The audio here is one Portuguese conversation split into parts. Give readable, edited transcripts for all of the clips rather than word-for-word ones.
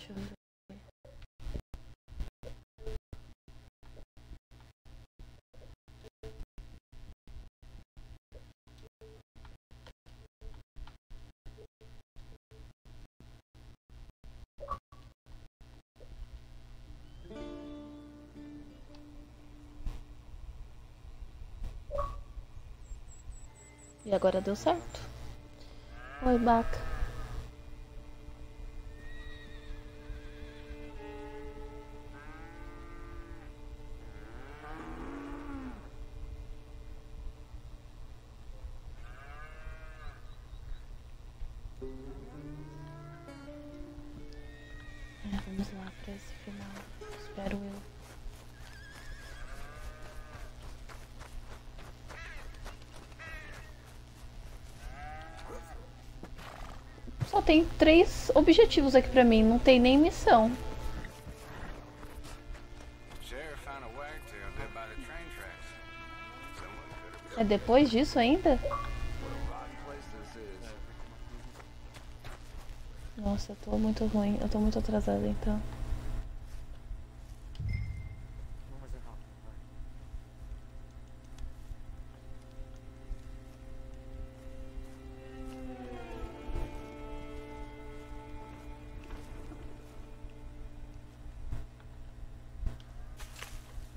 Deixa eu ver. E agora deu certo. Oi, Baca. Vamos lá pra esse final. Espero eu. Só tem 3 objetivos aqui pra mim, não tem nem missão. É depois disso ainda? Nossa, eu tô muito ruim, eu tô muito atrasada então.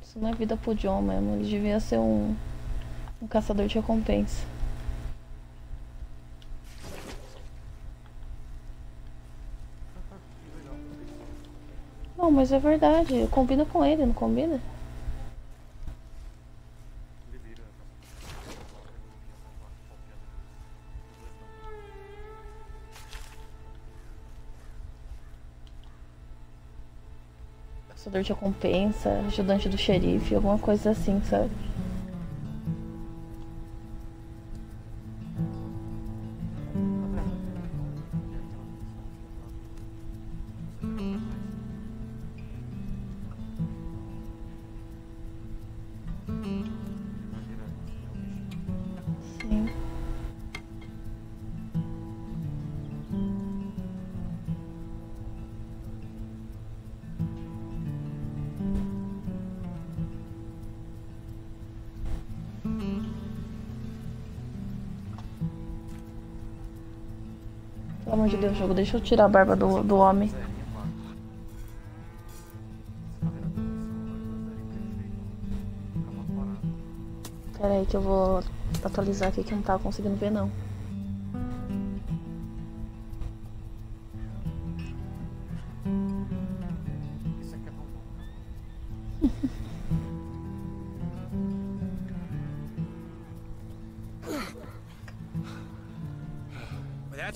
Isso não é vida pro John mesmo, ele devia ser um caçador de recompensa. Não, mas é verdade, combina com ele, não combina? Caçador de recompensa, ajudante do xerife, alguma coisa assim, sabe? Sim. Pelo amor de Deus, jogo, deixa eu tirar a barba do homem. Pera aí que eu vou atualizar aqui que eu não tava conseguindo ver não.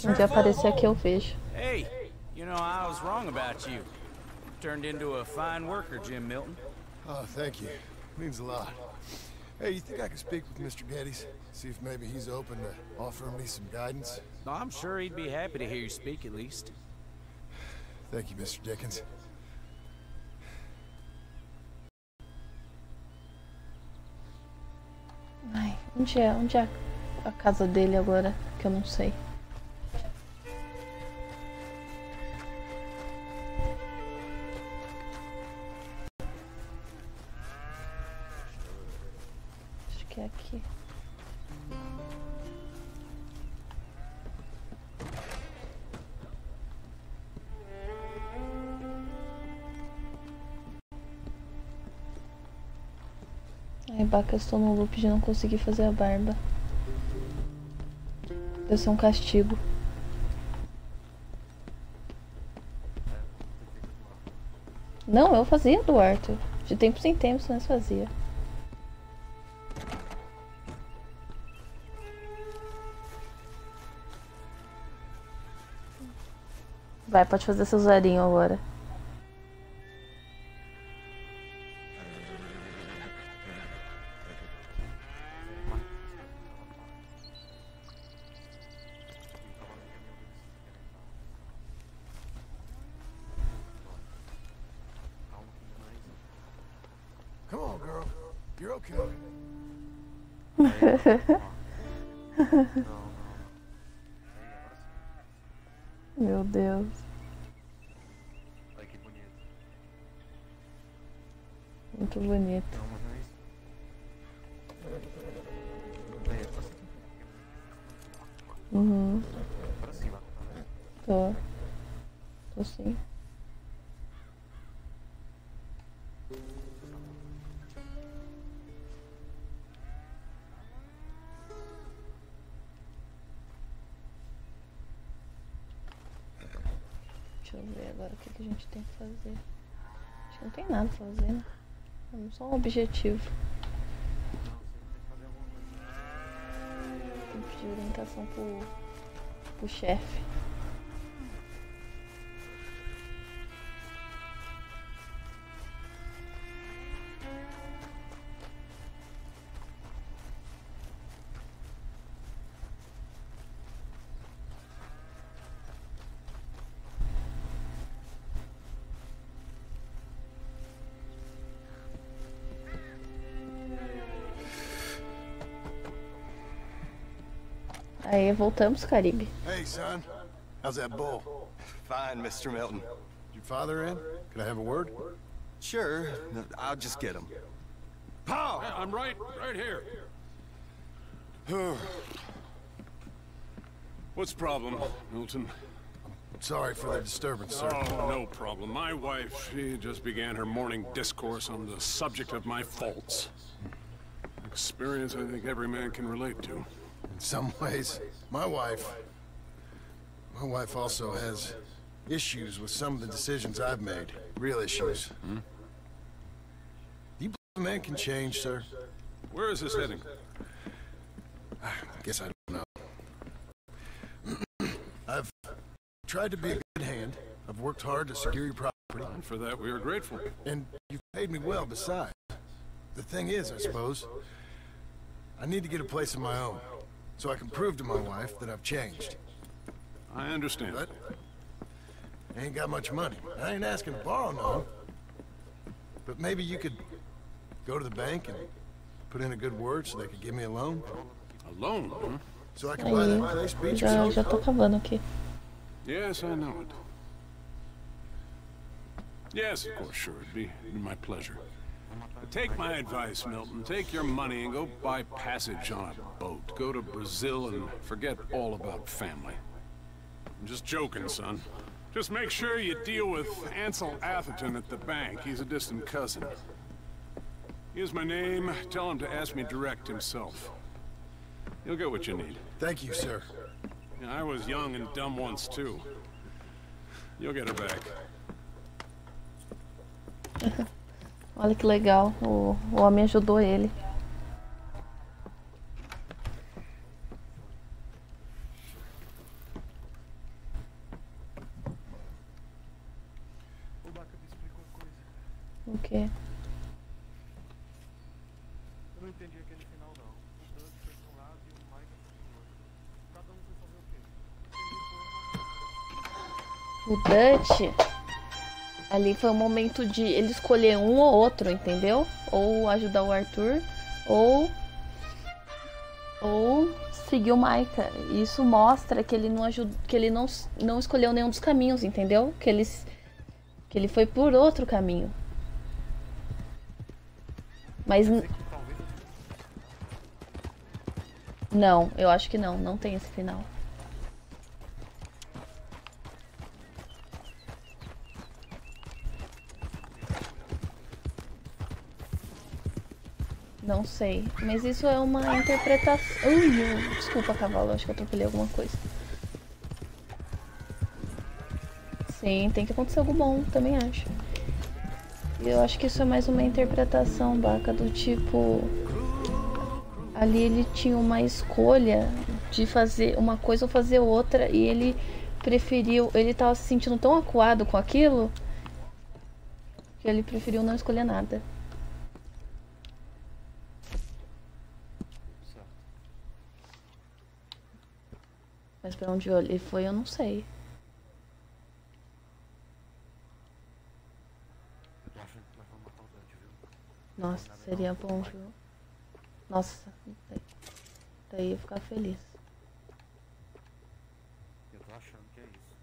Onde aparecer aqui eu vejo. Hey, you know I was wrong about you. Turned into a fine worker, Jim Milton. Oh, thank you. Means a lot. Hey, you think I could speak with Mr. Geddes? See if maybe he's open to offering me some guidance? No, I'm sure he'd be happy to hear you speak at least. Thank you, Mr. Dickens. Ai, onde é a casa dele agora? Que eu não sei. Acho que é aqui. Ai, Baca, eu estou no loop de não conseguir fazer a barba. Deve ser um castigo. Não, eu fazia do Arthur. De tempos em tempos, nós fazia. Vai, pode fazer seu zerinho agora. Come on, girl. You're okay. Meu Deus. Muito bonito. Não, mas não é isso. Uhum. Pra cima, tá vendo? Tô. Tô sim. Deixa eu ver agora o que que a gente tem que fazer. Acho que não tem nada pra fazer, né? É só um objetivo. Não, você tem que fazer alguma coisa. Tem que pedir orientação pro chefe. Aí, voltamos, Caribe. Hey, son. How's that bull? Fine, Mr. Milton. Your father in? Could I have a word? Sure, I'll just get him. Pow! I'm right here. What's the problem, Milton? Sorry for the disturbance, sir. Oh, no problem. My wife, she just began her morning discourse on the subject of my faults. Experience I think every man can relate to. In some ways, my wife also has issues with some of the decisions I've made. Real issues. Do you believe a man can change, sir? Where is this heading? I guess I don't know. I've tried to be a good hand. I've worked hard to secure your property. And for that, we are grateful. And you've paid me well besides. The thing is, I suppose, I need to get a place of my own, so I can prove to my wife that I've changed. I understand. But I ain't got much money. I ain't asking to borrow none. But maybe you could go to the bank and put in a good word so they could give me a loan? A loan, huh? So I can buy that Aí, place, beach já resort? tô acabando aqui. Yes, I know it. Yes, of course, sure. It'd be my pleasure. Take my advice, Milton. Take your money and go buy passage on a boat. Go to Brazil and forget all about family. I'm just joking, son. Just make sure you deal with Ansel Atherton at the bank. He's a distant cousin. Here's my name. Tell him to ask me direct himself. You'll get what you need. Thank you, sir. I was young and dumb once, too. You'll get her back. Olha que legal. O homem ajudou ele. O Baka me explicou uma coisa. O quê? Eu não entendi aquele final, não. O Doug foi pra um lado e o Micah foi pro outro. Cada um foi fazer o quê? Entendi, foi uma... O Dutch, ali foi o momento de ele escolher um ou outro, entendeu? Ou ajudar o Arthur, ou seguir o Micah. Isso mostra que ele não escolheu nenhum dos caminhos, entendeu? Que ele foi por outro caminho. Mas não, eu acho que não tem esse final. Não sei, mas isso é uma interpretação. Desculpa, cavalo, acho que eu atropelei alguma coisa. Sim, tem que acontecer algo bom, também acho. Eu acho que isso é mais uma interpretação, Baka, do tipo... Ali ele tinha uma escolha de fazer uma coisa ou fazer outra, e ele preferiu... Ele tava se sentindo tão acuado com aquilo, que ele preferiu não escolher nada. Mas pra onde ele foi, eu não sei. Eu tô achando que nós vamos matar o Dante, viu? Nossa, seria bom, viu? Nossa, daí eu ia ficar feliz. Eu tô achando que é isso.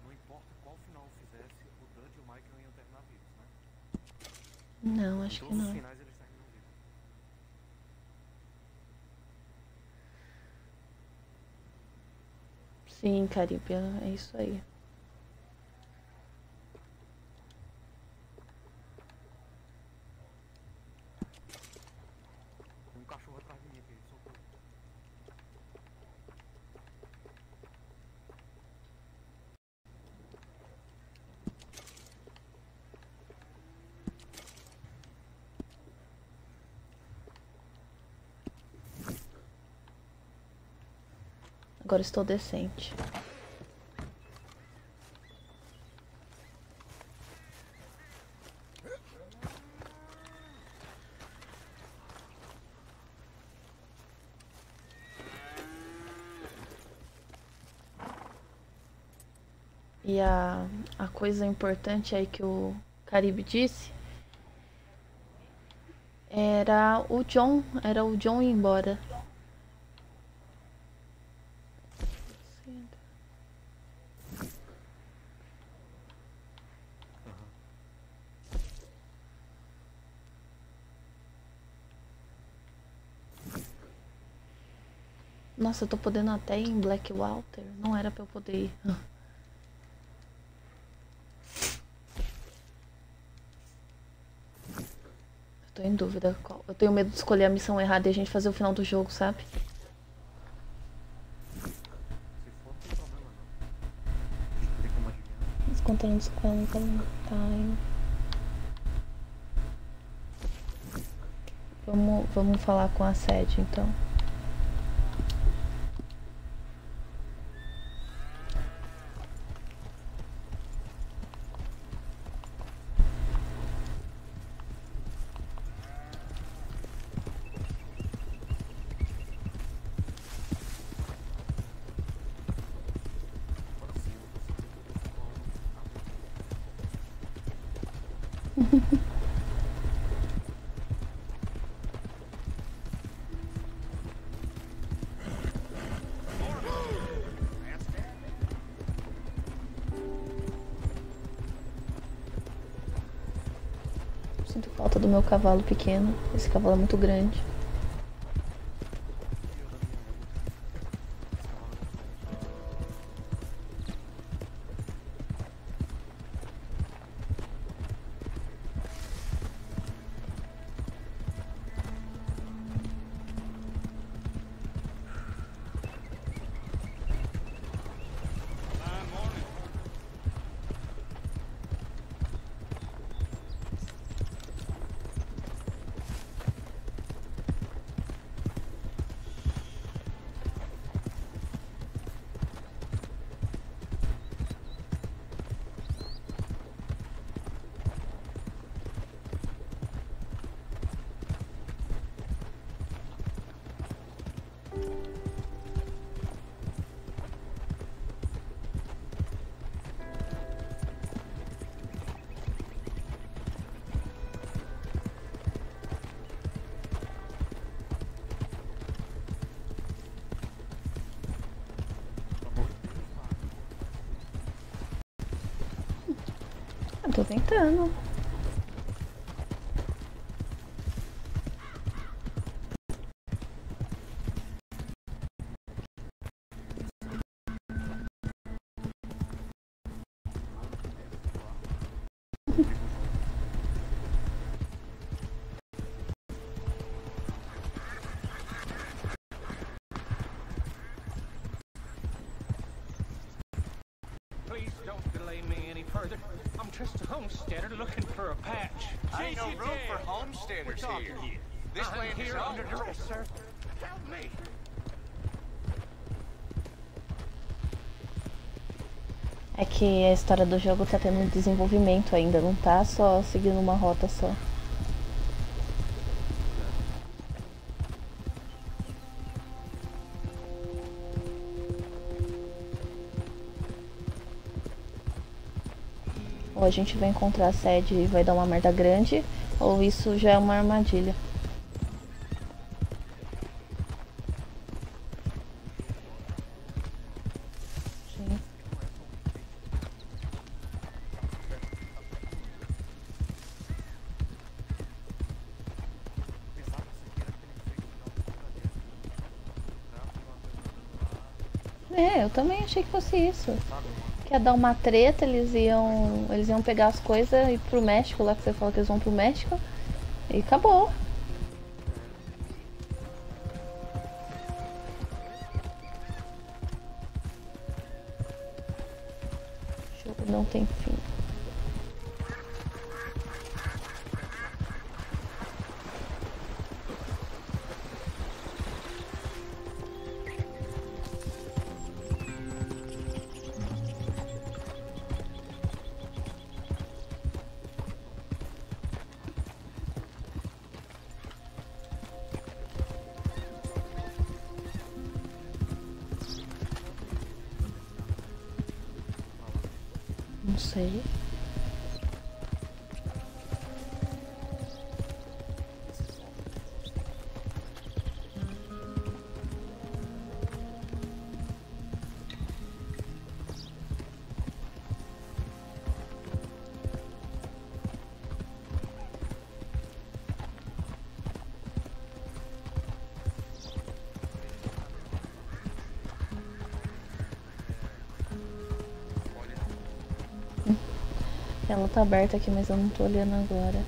Não importa qual final eu fizesse, o Dutch e o Michael iam terminar vivos, né? Não, acho que Todos os não. finais eles terminam vivos. Sim, Caribe, é isso aí. Tem um cachorro atrás de mim aqui, socorro. Agora estou decente. E a coisa importante aí que o Caribe disse era o John ir embora. Nossa, eu tô podendo até ir em Blackwater. Não era pra eu poder ir. Eu tô em dúvida. Eu tenho medo de escolher a missão errada e a gente fazer o final do jogo, sabe? Se for, não tem problema não. Não tem como adivinhar. Descontando desconto. Time. Vamos falar com a sede, então. Sinto falta do meu cavalo pequeno. Esse cavalo é muito grande. Eu tô tentando. Please don't delay me any further. I'm just a homesteader looking for a patch. Ain't no room for homesteaders here. This I'm land is here under ours. duress, sir. Help me. É que a história do jogo tá tendo um desenvolvimento ainda, não tá só seguindo uma rota só. Ou a gente vai encontrar a sede e vai dar uma merda grande, ou isso já é uma armadilha. Sim. É, eu também achei que fosse isso. Que ia dar uma treta, eles iam pegar as coisas e ir pro México, lá que você falou que eles vão pro México. E acabou. O jogo não tem fim. Não sei. Ela tá aberta aqui, mas eu não tô olhando agora.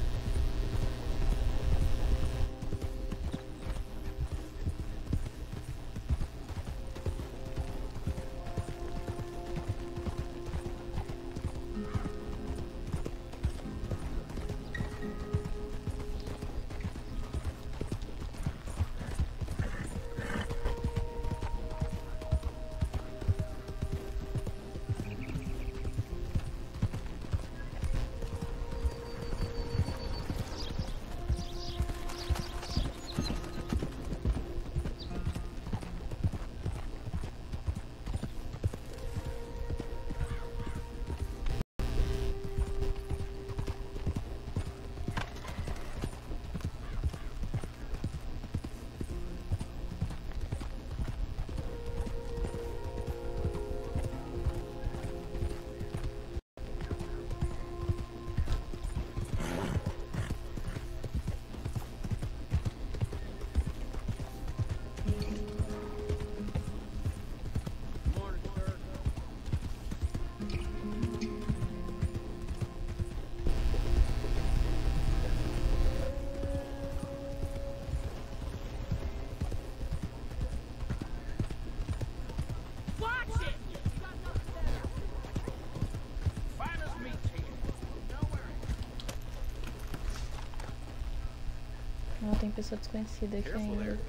Não tem pessoa desconhecida aqui ainda.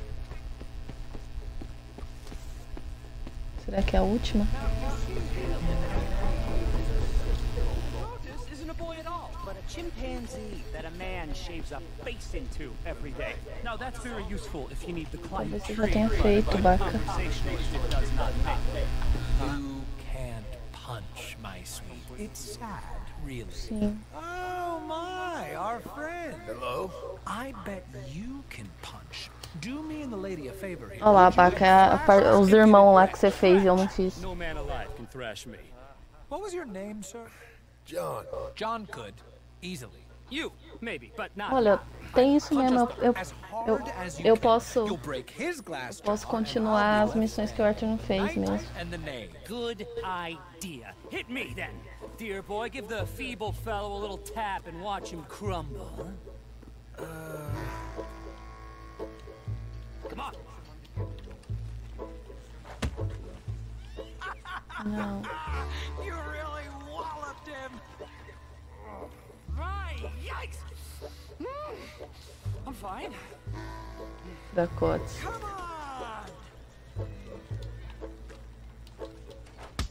Será que é a última? This isn't a boy at all, but a chimpanzee that a man shaves a face into every day. Now that's very useful if you need to climb a Talvez você tree. já tenha feito, Baca. Conversationalist it does not make. You can't punch, my sweet. It's sad, really. Sim. Oh my, our friend. Hello? I bet you can punch. Do me and the lady a favor here. Olha lá, Baca, os irmãos lá que você fez e eu não fiz. No man alive can thrash me. What was your name, sir? John. John could. Easily. You, maybe, but not. Olha, tem isso mesmo. Eu posso continuar as missões que o Arthur não fez mesmo. And the name. Good idea. Hit me then. Dear boy, give the feeble fellow a little tap and watch him crumble. Come on. Não. You really walloped him. Right, yikes. I'm fine. Dakota. Come on.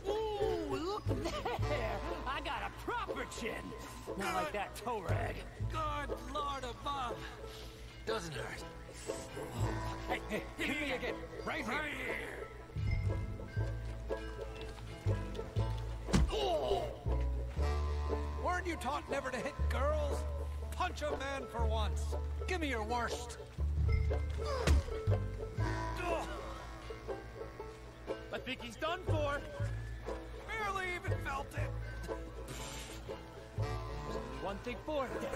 Ooh, look there. I got a proper chin. Not like that toe rag. Good Lord above. Doesn't hurt. Hey, hey, hit me again. Right here. Oh. Weren't you taught never to hit girls? Punch a man for once. Give me your worst. I think he's done for. Barely even felt it. One thing for it, then.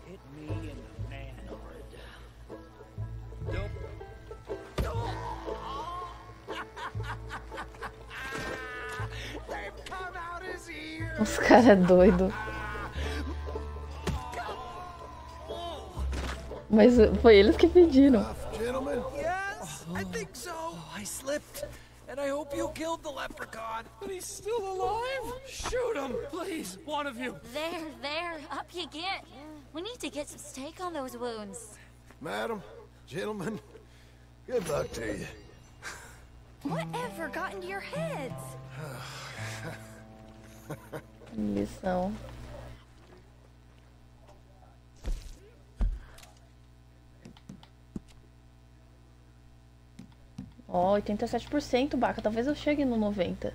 Hit me in the manhood. Nope. Os caras doidos. Mas foi eles que pediram. Gentlemen, Yes, I think so. I slipped, and I hope you killed the leprechaun. But he's still alive. Shoot him, please, one of you. There, up you get. We need to get some steak on those wounds. madam, gentlemen, good luck to you. Whatever got into your heads? Lição. Ó, 87%, Baca. Talvez eu chegue no 90%.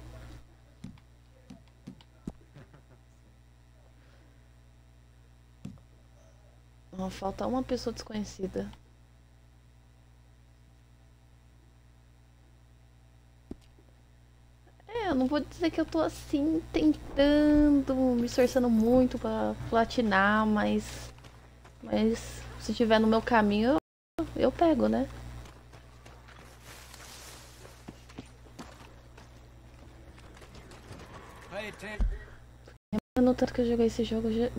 Ó, falta uma pessoa desconhecida. Eu não vou dizer que eu tô assim tentando, me esforçando muito pra platinar, mas se tiver no meu caminho, eu pego, né? No tanto que eu joguei esse jogo, é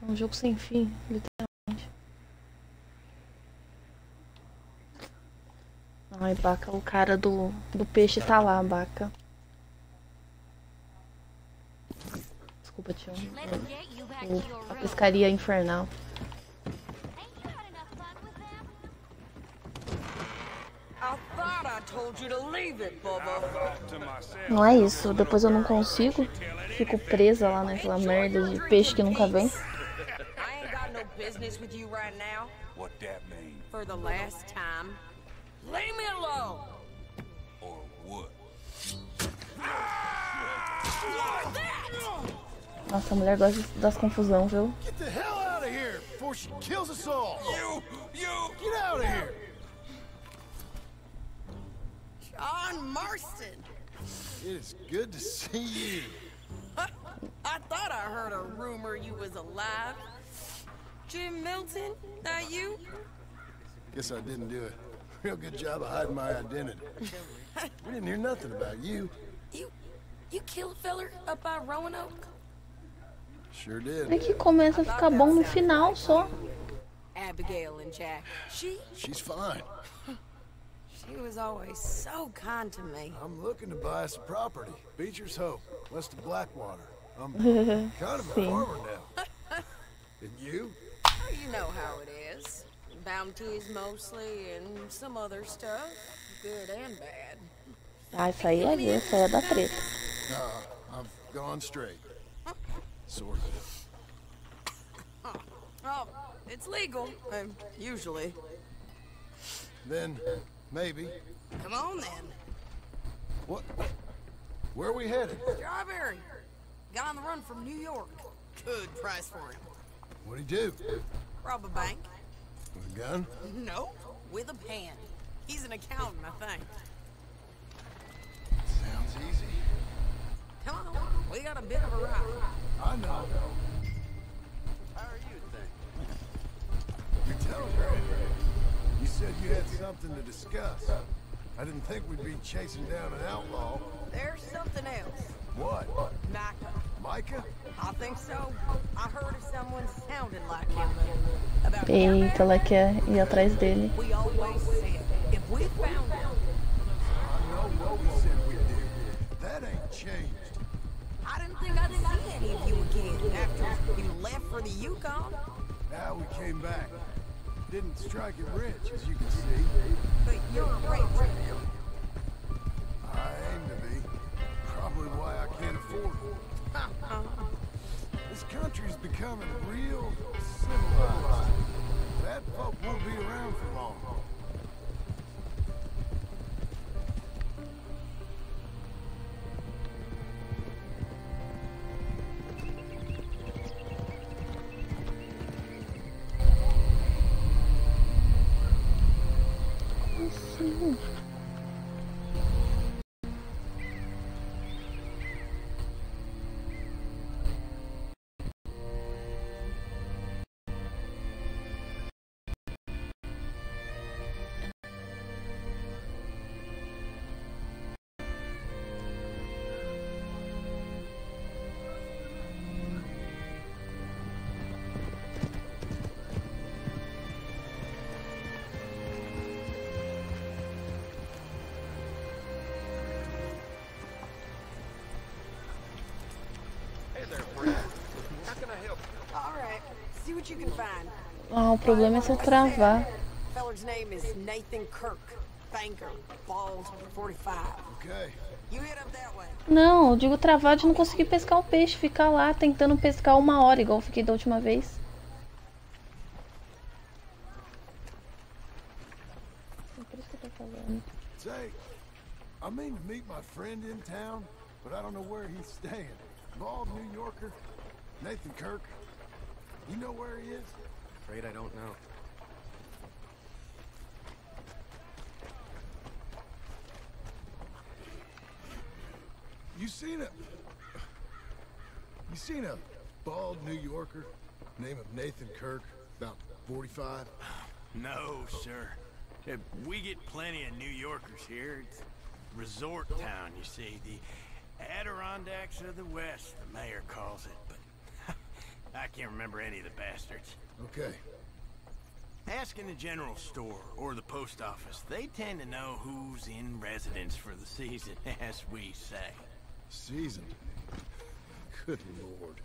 um jogo sem fim, literalmente. Ai, Baca, o cara do peixe tá lá, Baca. Desculpa, tio. A pescaria infernal. Não é isso, depois eu não consigo. Fico presa lá naquela merda de peixe que nunca vem. What that mean? For the last time, leave me alone! Or what? Nossa, a mulher gosta das confusão, viu? Get the hell out of here before she kills us all. You, get out of here. John Marston! It is good to see you. I thought I heard a rumor you was alive. Jim Milton, that you? Guess I didn't do a real good job of hiding my identity. We didn't hear nothing about you. You killed feller up by Roanoke? Sure did. É que começa a ficar bom no final só. Abigail and Jack. She's fine. She was always so kind to me. I'm looking to buy some property. Beecher's Hope, west of Blackwater. I'm kind of a Sim. farmer now. And you? You know how it is. Bounties mostly and some other stuff, good and bad. Ah, isso aí é ver, isso aí é da treta. I've gone straight. Sort of. Oh, it's legal, usually. Then, maybe. Come on then. What? Where are we headed? Strawberry. Guy on the run from New York. Good price for him. What'd he do? Rob a bank. With a gun? No, with a pen. He's an accountant, I think. Sounds easy. Come on, we got a bit of a ride. I know. How are you then? You telegram. You said you had something to discuss. I didn't think we'd be chasing down an outlaw. There's something else. What? Micah. Micah? I think so. I heard of someone sounding like him. About Eita, ela quer ir atrás dele. we always said, if we found him, I know what we said we'd do. That ain't changed. I didn't think I'd see any of you again after you left for the Yukon. Now we came back. Didn't strike it rich, as you can see. But you're a ranger now. I aim to be. Probably why I can't afford it. This country's becoming real civilized. Bad folk won't be around for long. See what you can find. Ah, o problema é se eu travar. Feller's name is Nathan Kirk. Banker. Bald. 45. Okay. You hit up that way. Não, eu digo travar de não conseguir pescar o peixe. Ficar lá tentando pescar 1 hora, igual eu fiquei da última vez. É por isso que eu tô falando. Say, I mean to meet my friend in town, but I don't know where he's staying. Bald New Yorker, Nathan Kirk. You know where he is? Afraid I don't know. You seen a bald New Yorker, name of Nathan Kirk, about 45? No, sir. We get plenty of New Yorkers here. It's resort town, you see. The Adirondacks of the West, the mayor calls it, but I can't remember any of the bastards. Okay. Ask in the general store or the post office. They tend to know who's in residence for the season, as we say. Season? Good lord.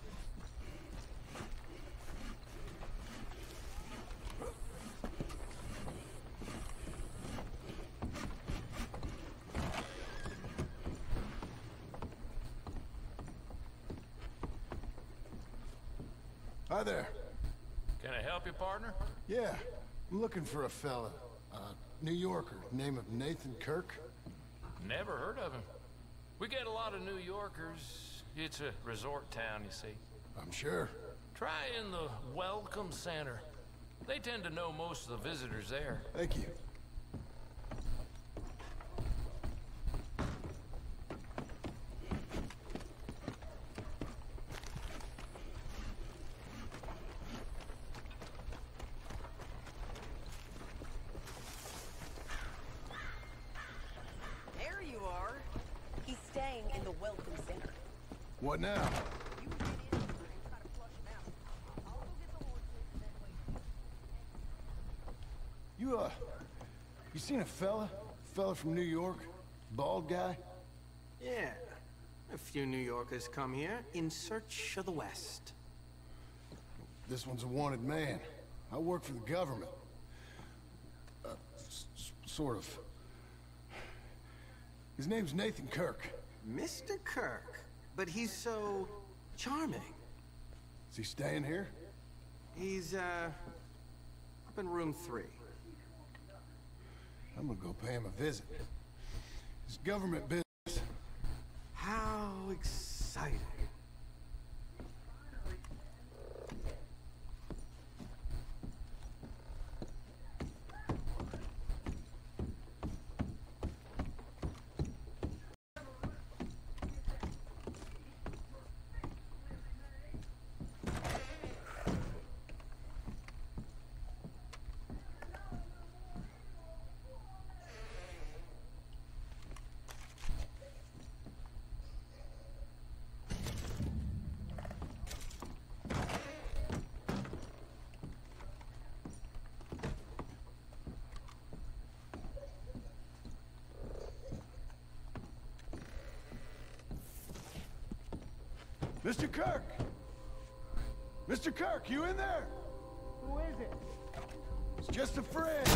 Hi there. Can I help you, partner? Yeah, I'm looking for a fella. New Yorker, name of Nathan Kirk. Never heard of him. We get a lot of New Yorkers. It's a resort town, you see. I'm sure. Try in the Welcome Center. They tend to know most of the visitors there. Thank you. There you are. He's staying in the Welcome Center. What now? You seen a fella? Fella from New York? Bald guy? Yeah. A few New Yorkers come here in search of the West. This one's a wanted man. I work for the government. Sort of. His name's Nathan Kirk. Mr. Kirk? But he's so charming. Is he staying here? He's, up in room 3. I'm gonna go pay him a visit. It's government business. How exciting. Mr. Kirk! Mr. Kirk, you in there? Who is it? It's just a friend.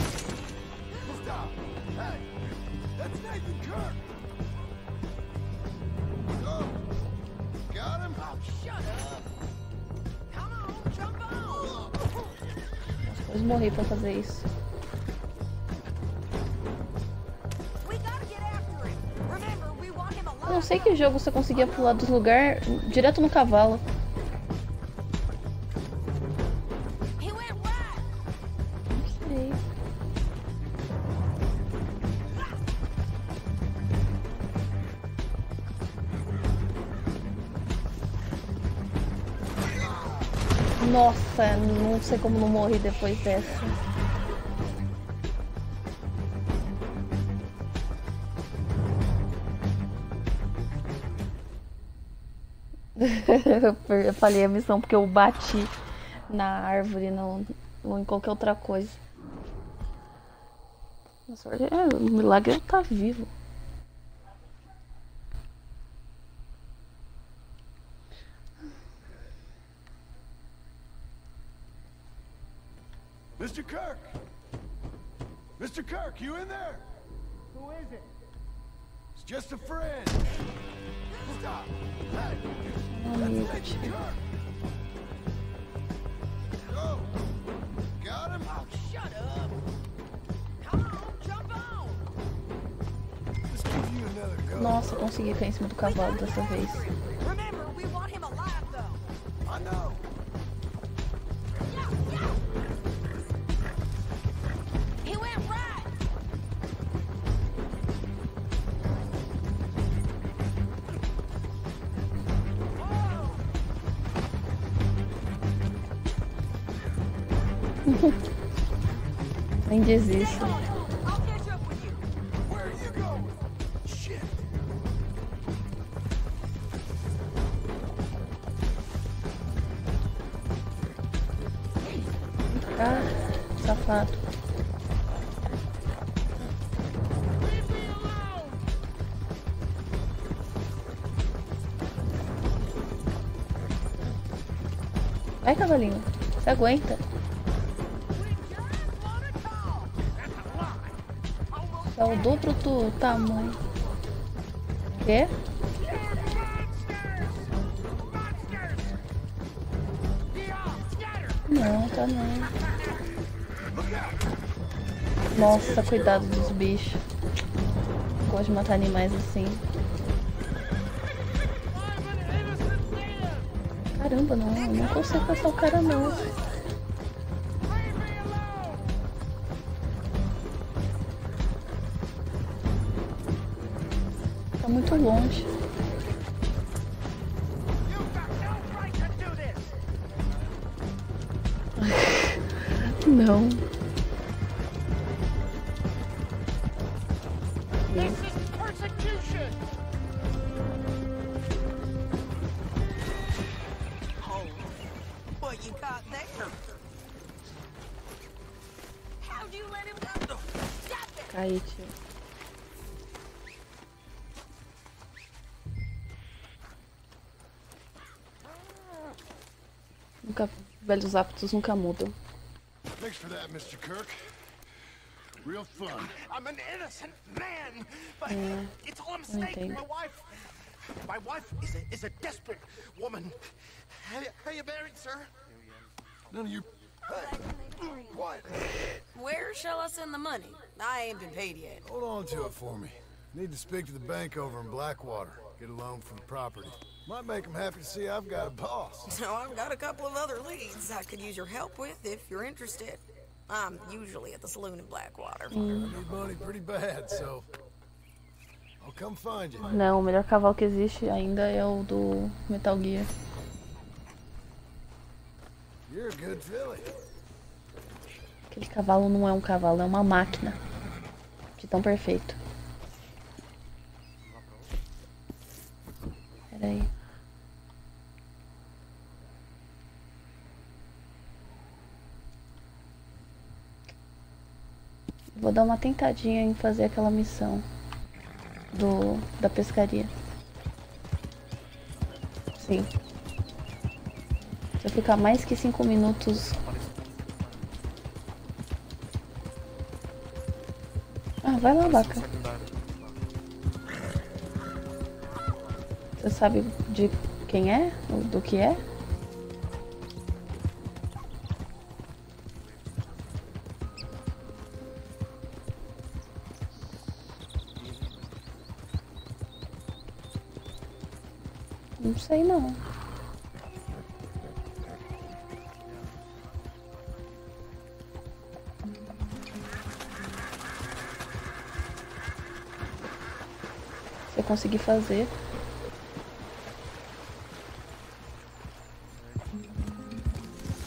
Stop! Hey! That's Nathan Kirk! Oh! Got him? Oh, shut up! Come on, jump on! Quase morri pra fazer isso. We gotta get after him. Remember, we want him alive. Eu não sei que jogo você conseguia pular dos lugares direto no cavalo. He went wide. Não sei. Nossa, não sei como não morri depois dessa. Eu falhei a missão porque eu bati na árvore, não, ou em qualquer outra coisa. Nossa, o milagre é estar vivo. Mr. Kirk! Mr. Kirk, you in there? Who is it? It's just a friend. Stop! Hey! That's Mr. Kirk! Go! Got him? Oh, shut up! Come on, jump on! Just give you another go. Nossa, consegui cair em cima do cavalo dessa vez. Remember, we want him alive, though. I know. He went right. Nem diz isso. I'll catch up with you. Where are you going? Shit. Ah, safado. Vai, cavalinho. Você aguenta. É o dobro do tamanho. Quê? Não, tá não. Nossa, cuidado dos bichos. Gosto de matar animais assim. Caramba, não consigo passar o cara não. Tá muito longe. Não. What you got there? How'd you let him go? Stop it! Aí, tio. Velhos hábitos nunca mudam. Thanks for that, Mr. Kirk. Real fun. I'm an innocent man, but Yeah, it's all a I mistake. think. My wife is a desperate woman. How you married, sir? None of you... Hey, what? Where shall I send the money? I ain't been paid yet. Hold on to it for me. Need to speak to the bank over in Blackwater. Get a loan for the property. Might make them happy to see I've got a boss. So I've got a couple of other leads I could use your help with if you're interested. I'm usually at the saloon in Blackwater. I need money pretty bad, so... I'll come find you. Não, o melhor cavalo que existe ainda é o do Metal Gear. You're a good filly. Aquele cavalo não é um cavalo, é uma máquina. De tão perfeito. Pera aí. Vou dar uma tentadinha em fazer aquela missão da pescaria. Sim. Se eu ficar mais que 5 minutos... Ah, vai lá, vaca. Você sabe de quem é? Ou do que é? Não sei não. Se eu conseguir fazer.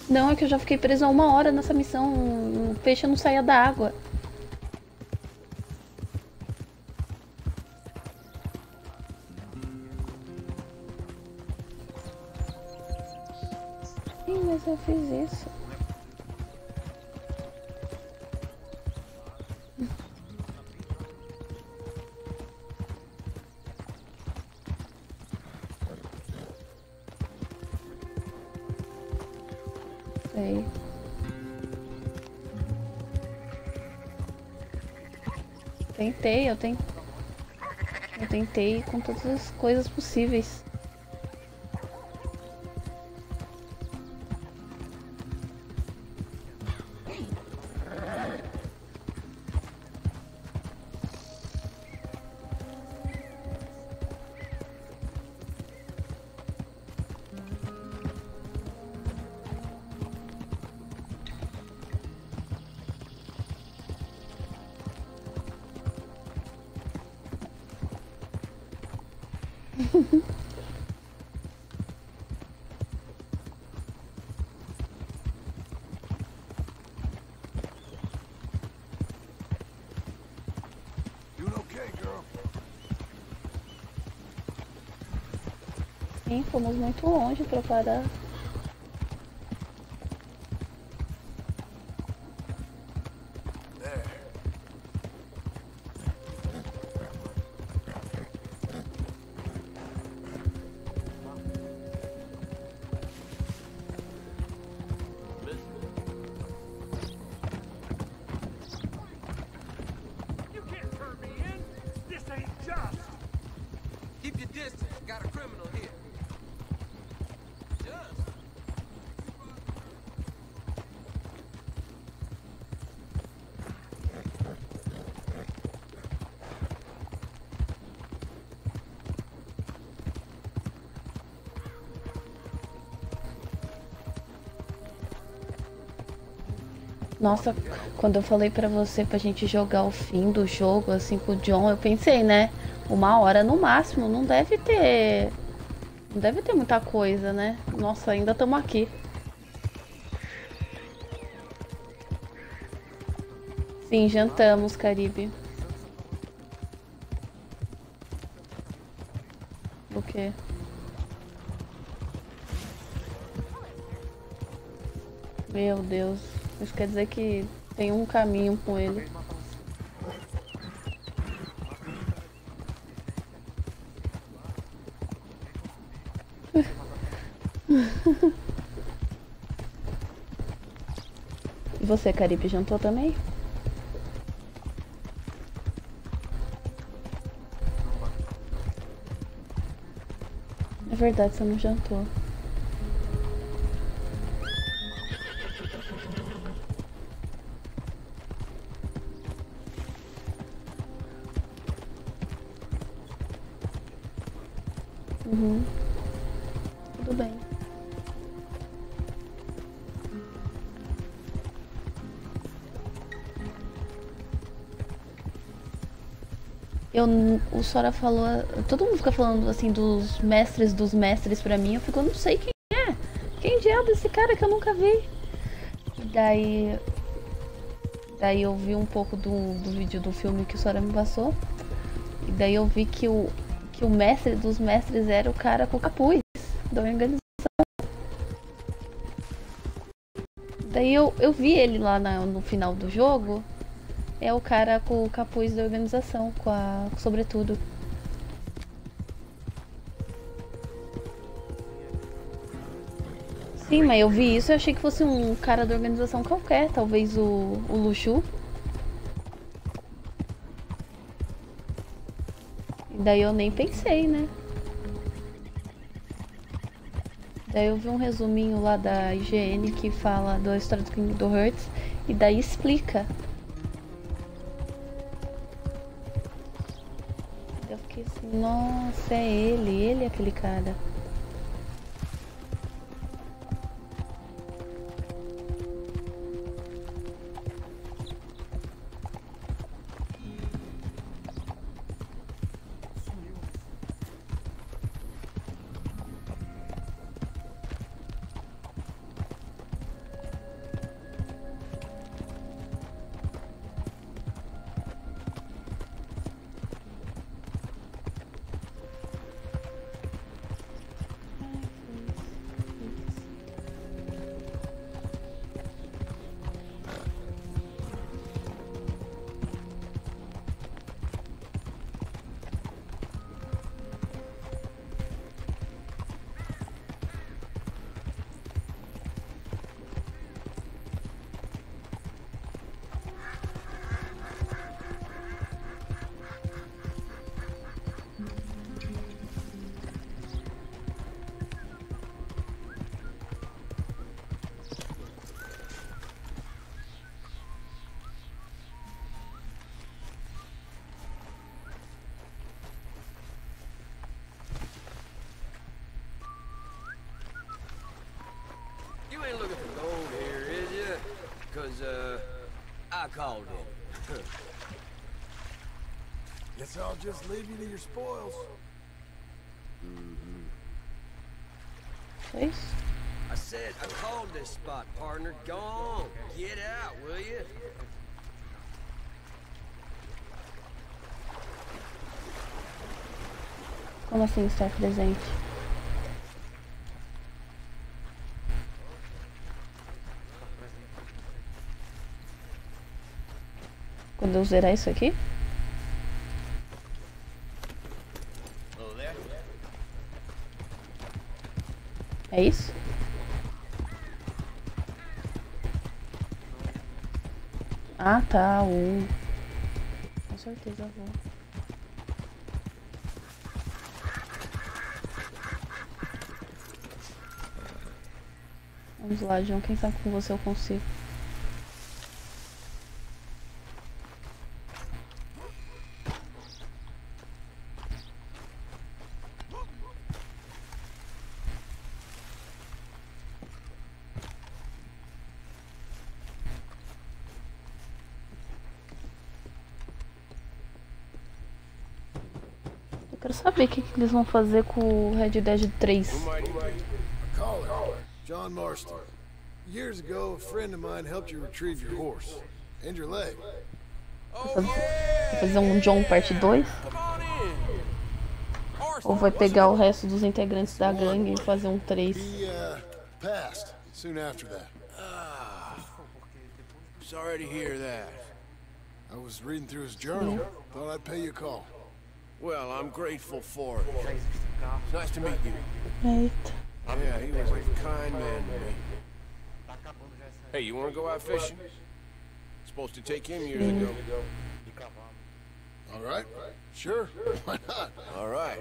Não, é que eu já fiquei presa 1 hora nessa missão. O peixe não saía da água. Sim, mas eu fiz isso. Sei. Eu tentei com todas as coisas possíveis. Doing okay, girl? Sim, fomos muito longe pra parar. You can't turn me in. This ain't just. Keep your distance. Got a criminal here. Just. Nossa, quando eu falei pra você pra gente jogar o fim do jogo, assim, com o John, eu pensei, né? 1 hora no máximo, não deve ter... Não deve ter muita coisa, né? Nossa, ainda estamos aqui. Sim, jantamos, Caribe. O quê? Meu Deus. Isso quer dizer que tem um caminho com ele. E você, Caribe, jantou também? É verdade, você não jantou. Uhum. Tudo bem. O Sora falou, todo mundo fica falando assim dos mestres pra mim, eu fico, eu não sei quem é. Quem diabo é esse cara que eu nunca vi? Daí eu vi um pouco do vídeo do filme que o Sora me passou. E daí eu vi que o mestre dos mestres era o cara com o capuz da organização. Daí eu vi ele lá no final do jogo. É o cara com o capuz da organização, com sobretudo. Sim, mas eu vi isso e achei que fosse um cara da organização qualquer, talvez o Luxu. E daí eu nem pensei, né? Daí eu vi um resuminho lá da IGN que fala da história do Kingdom Hearts e daí explica. Eu fiquei assim, nossa, é ele é aquele cara. called in. Guess I'll just leave you to your spoils. Foi isso? I said I called this spot, partner. Go on. Get out, will you? Como assim estar presente? Quando eu zerar isso aqui? É isso? Ah, tá, com certeza vou. Vamos lá, João, quem sabe com você eu consigo. Eu quero saber o que eles vão fazer com o Red Dead 3. Caller, John Marston. Years ago, a friend of mine helped you retrieve your horse and your leg. Vai fazer um John parte 2? Ou vai pegar o resto dos integrantes da gangue e fazer um 3? He passed soon after that. Sorry to hear that. I was reading through his journal. Thought I'd pay you a call. Well, I'm grateful for it. It's nice to meet you. Eita. Yeah, he was a kind man to me. Hey, you want to go out fishing? Supposed to take him years ago. All right. Sure. Why not? All right.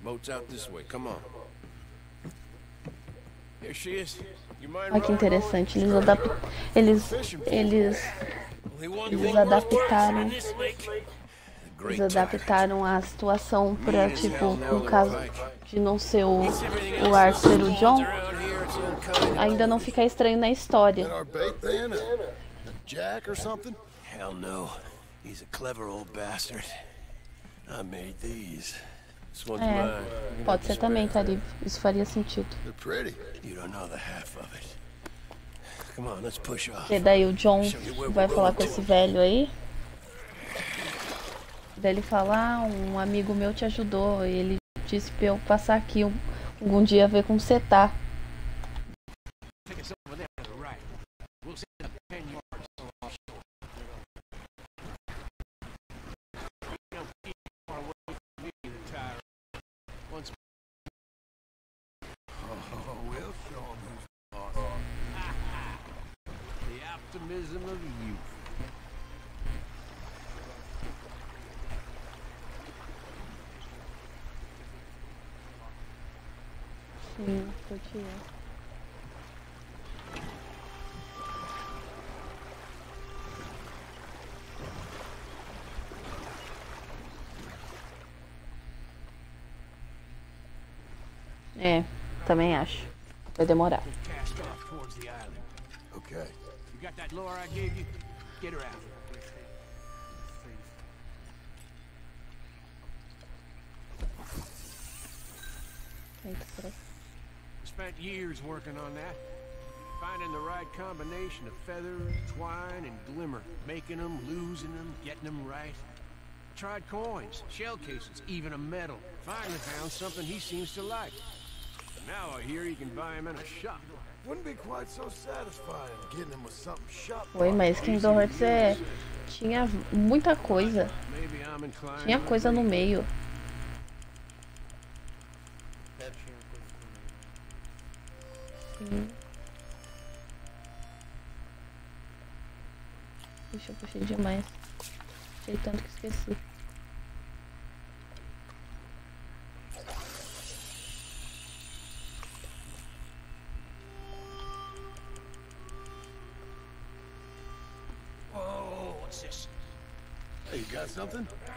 Boat's out this way. Come on. Here she is. You mind Olha que interessante, eles adaptaram a situação pra, tipo, no caso de não ser o Arthur ser o John, ainda não ficar estranho na história. Jack or something? Hell no. He's a clever old bastard. I made these. This one's mine. Pode ser também, Caribe. Isso faria sentido. They're pretty. You don't know the half of it. Come on, let's push off. E daí o John vai falar com esse velho aí. Daí ele fala, um amigo meu te ajudou. E ele disse pra eu passar aqui algum dia ver como você tá. Optimism of youth. Sim, curti essa. É, também acho. Vai demorar. Okay. You got that lure I gave you? Get her out. Spent years working on that. Finding the right combination of feathers, twine, and glimmer. Making them, losing them, getting them right. Tried coins, shell cases, even a medal. Finally found something he seems to like. Now I hear you can buy him in a shop. Wouldn't be quite so satisfying getting him with something shop. Oi, mas Kingdom Hearts tinha muita coisa. Tinha coisa no meio. Sim. Deixa eu puxei demais. Achei tanto que esqueci. Hey, you got something? I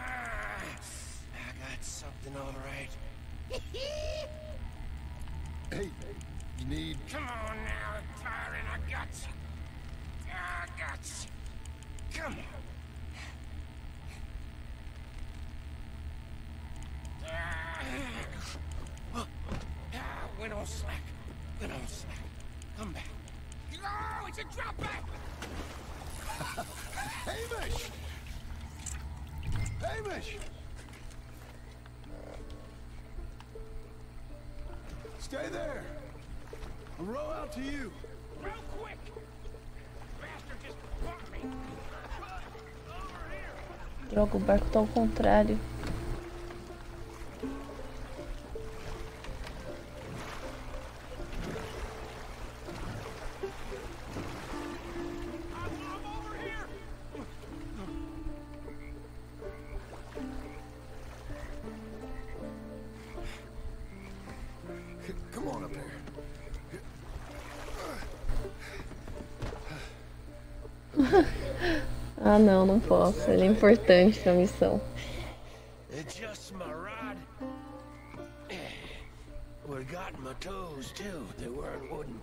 got something all right. Hey, you need... Come on now, I'm tiring of guts. Guts. Come on. Went on slack. Went on slack. Come back. Oh, it's a drop back! Hamish! Hamish! Stay there. I'll row out to you. Real quick! Bastard just caught me. Droga, o barco tá ao contrário. Come on up here. Ah, não, não posso. Ele é importante pra missão. Adjust my rod. Would have gotten my toes too. They weren't wooden.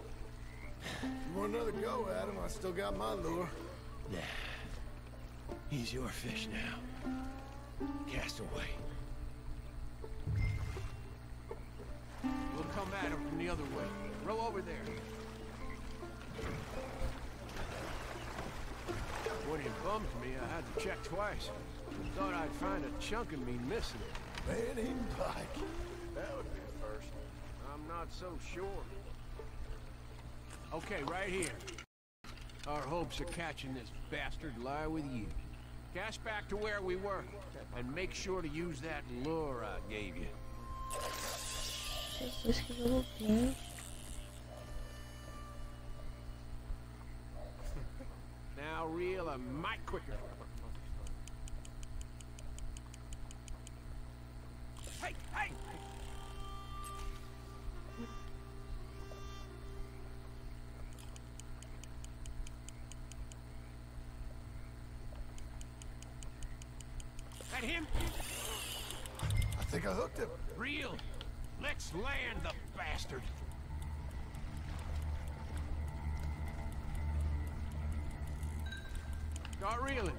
You want another go at him? I still got my lure. Nah. He's your fish now. Cast away. We'll come at him from the other way. Row over there. When he bumped me, I had to check twice. Thought I'd find a chunk of me missing. Man eating pike. That would be a first. I'm not so sure. Okay, right here. Our hopes of catching this bastard lie with you. Cast back to where we were, and make sure to use that lure I gave you. Jesus, que jogo bem. Now reel a mite quicker. Hey, hey! That him? I think I hooked him. Reel. Let's land the bastard. Start reeling.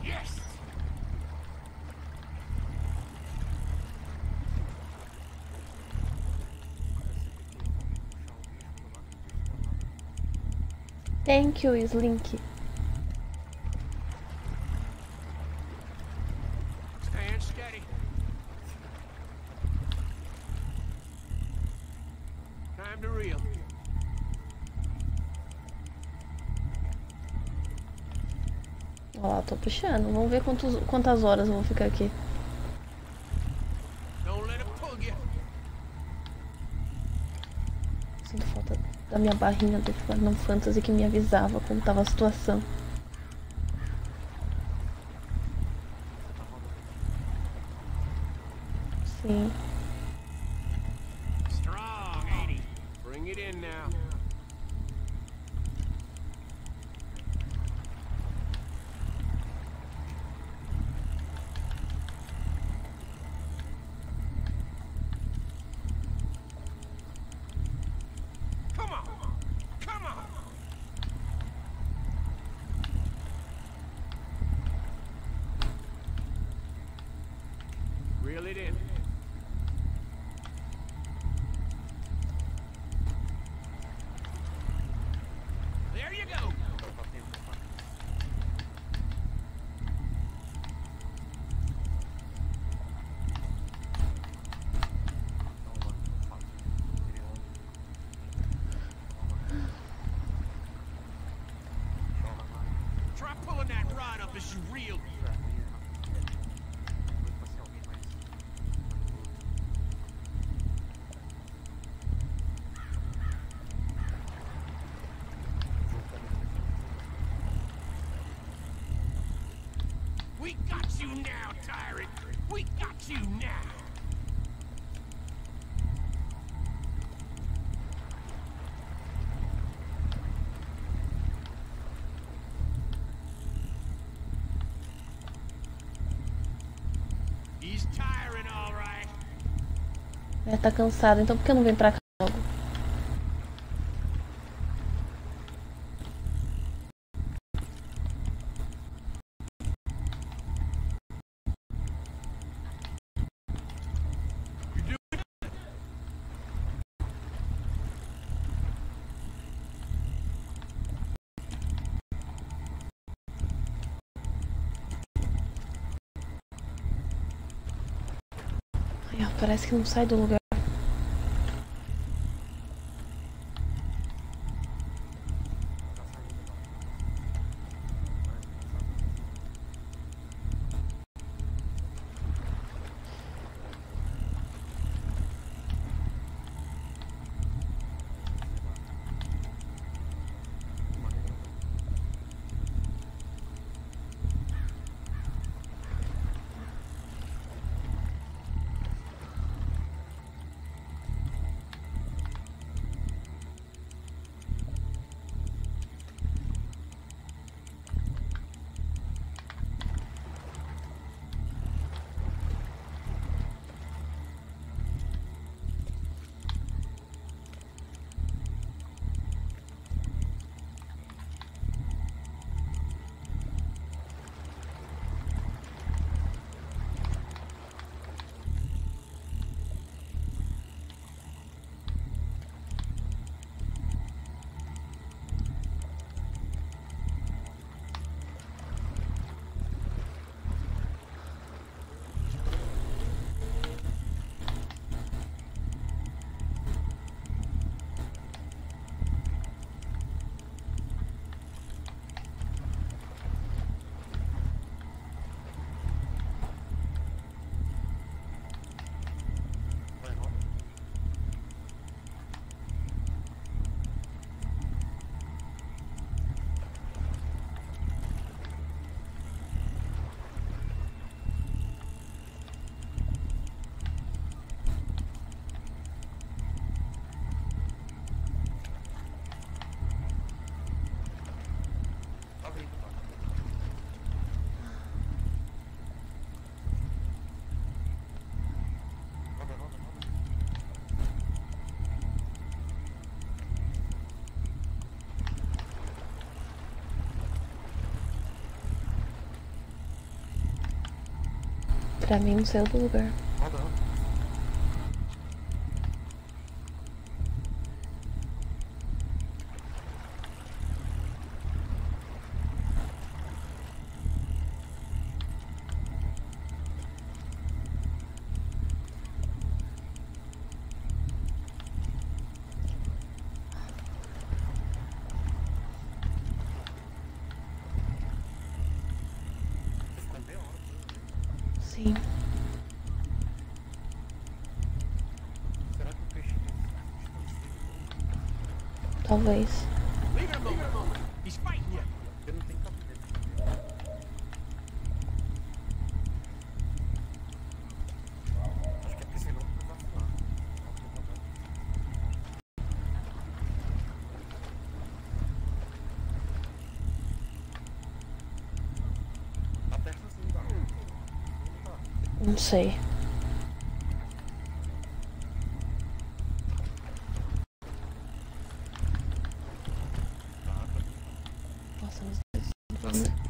Yes! Thank you, Slink. Stand steady. Time to reel. Olha lá, tô puxando. Vamos ver quantas horas eu vou ficar aqui. Don't let it pull you. Sinto falta da minha barrinha do Final Fantasy que me avisava como tava a situação. Sim. Strong, ain't he? Bring it in now. Come on! Come on! Reel it in. There you go! Try pulling that rod up as you reel. We got you now, tyrant! We got you now! He's tiring, all right. É, tá cansado, então por que não vem pra cá logo? Parece que não sai do lugar. Pra mim não saiu do lugar. Sim. Talvez. Não sei. Nossa, os dois estão vendo.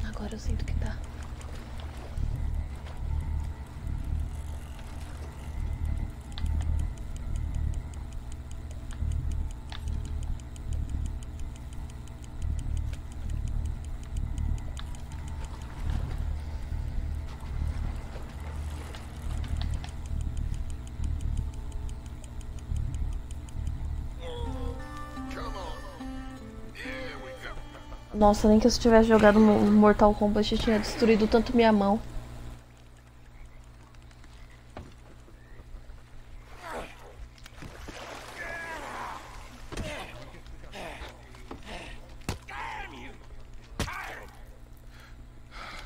Agora eu sinto que tá. Nossa, nem que eu tivesse jogado Mortal Kombat eu tinha destruído tanto minha mão.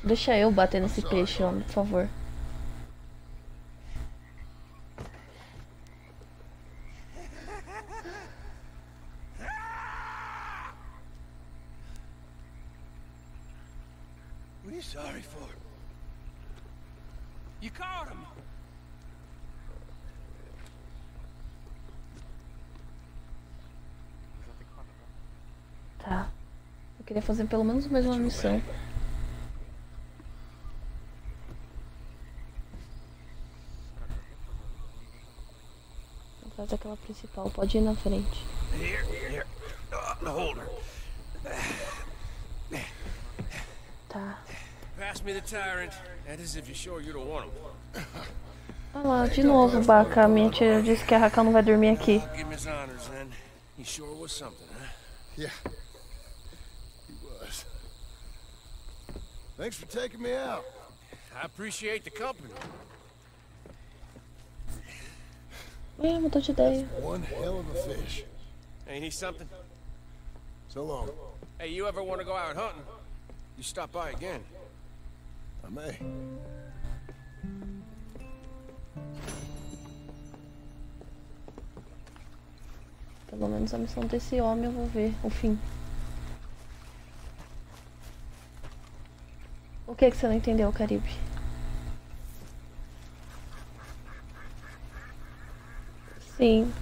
Deixa eu bater nesse peixe, homem, por favor. What are you sorry for? You caught him. Tá. Eu queria fazer pelo menos mais uma missão. casa, aquela principal. Pode ir na frente. Here. Hold her. Tá. Pass me the tyrant. That is if you're sure you don't want him. Olha lá, de novo, Baca. A minha tia disse que a Raquel não vai dormir aqui. Give him his honors then. He sure was something, huh? Yeah. He was. Thanks for taking me out. I appreciate the company. Mudou de ideia. One hell of a fish. Ain't he something? So long. Hey, you ever want to go out hunting? You stop by again. I may. Pelo menos a missão desse homem eu vou ver o fim. O que você não entendeu, Caribe? Sim.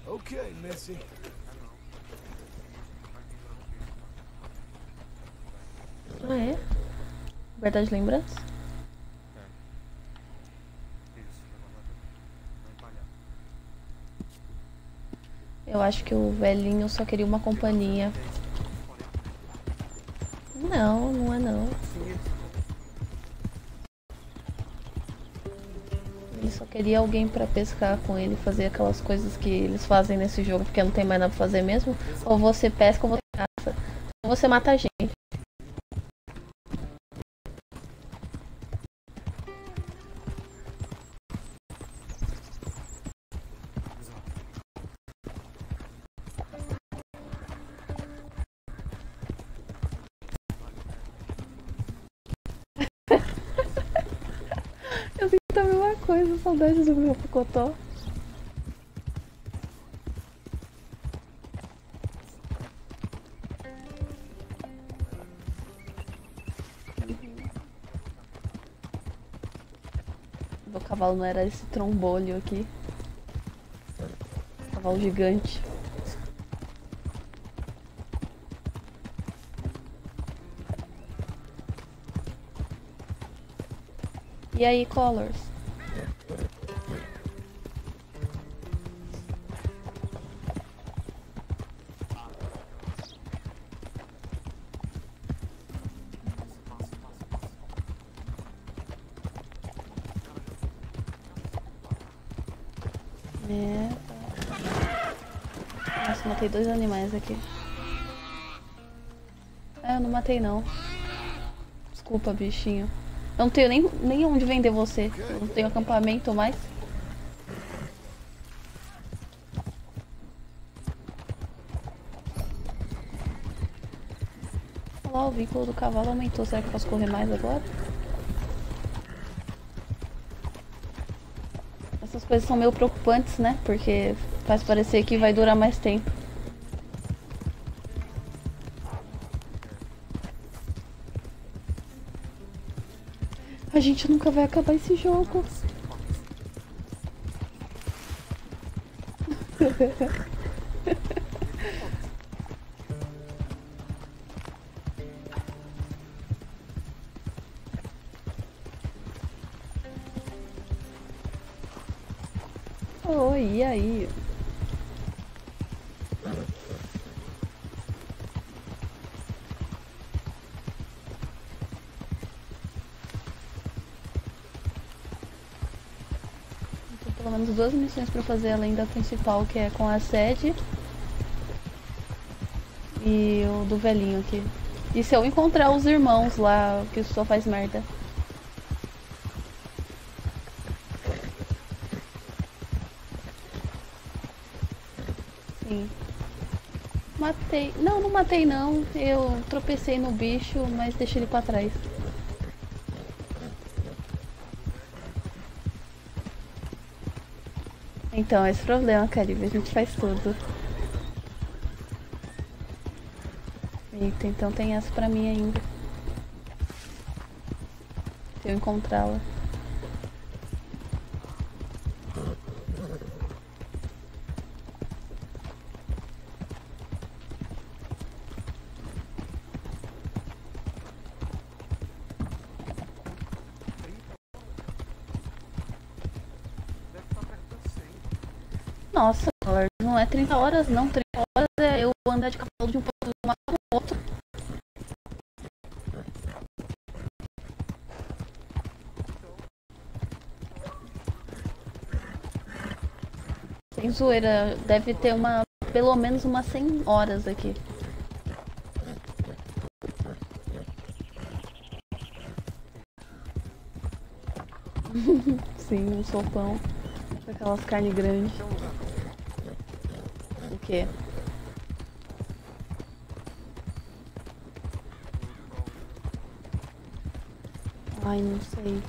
Okay, Missy. Ah, é? Guardar de lembrança? Eu acho que o velhinho só queria uma companhia. Não, não é não. Ele só queria alguém pra pescar com ele, fazer aquelas coisas que eles fazem nesse jogo, porque não tem mais nada pra fazer mesmo. Ou você pesca ou você caça. Ou você mata a gente. Eu sinto a mesma coisa, saudades do meu Pocotó. O cavalo não era esse trombolho aqui. Cavalo gigante. E aí, Colors? Nossa, matei 2 animais aqui. Eu não matei não. Desculpa, bichinho. Eu não tenho nem onde vender você. Eu não tenho acampamento mais. Olha lá, o vínculo do cavalo aumentou. Será que eu posso correr mais agora? Essas coisas são meio preocupantes, né? Porque faz parecer que vai durar mais tempo. A gente nunca vai acabar esse jogo. Oi, e aí? Pelo menos 2 missões pra fazer além da principal, que é com a sede e o do velhinho aqui. E se eu encontrar os irmãos lá, que só faz merda? Sim. Matei. Não, não matei não. Eu tropecei no bicho, mas deixei ele pra trás. Então, esse problema, Caribe, a gente faz tudo. Eita, então tem essa pra mim ainda. Se eu encontrá-la. Nossa, não é 30 horas não, 30 horas é eu andar de cavalo de um ponto de um lado pro outro. Sem zoeira, deve ter pelo menos umas 100 horas aqui. Sim, um sopão com aquelas carnes grandes. O quê? Ai, não sei.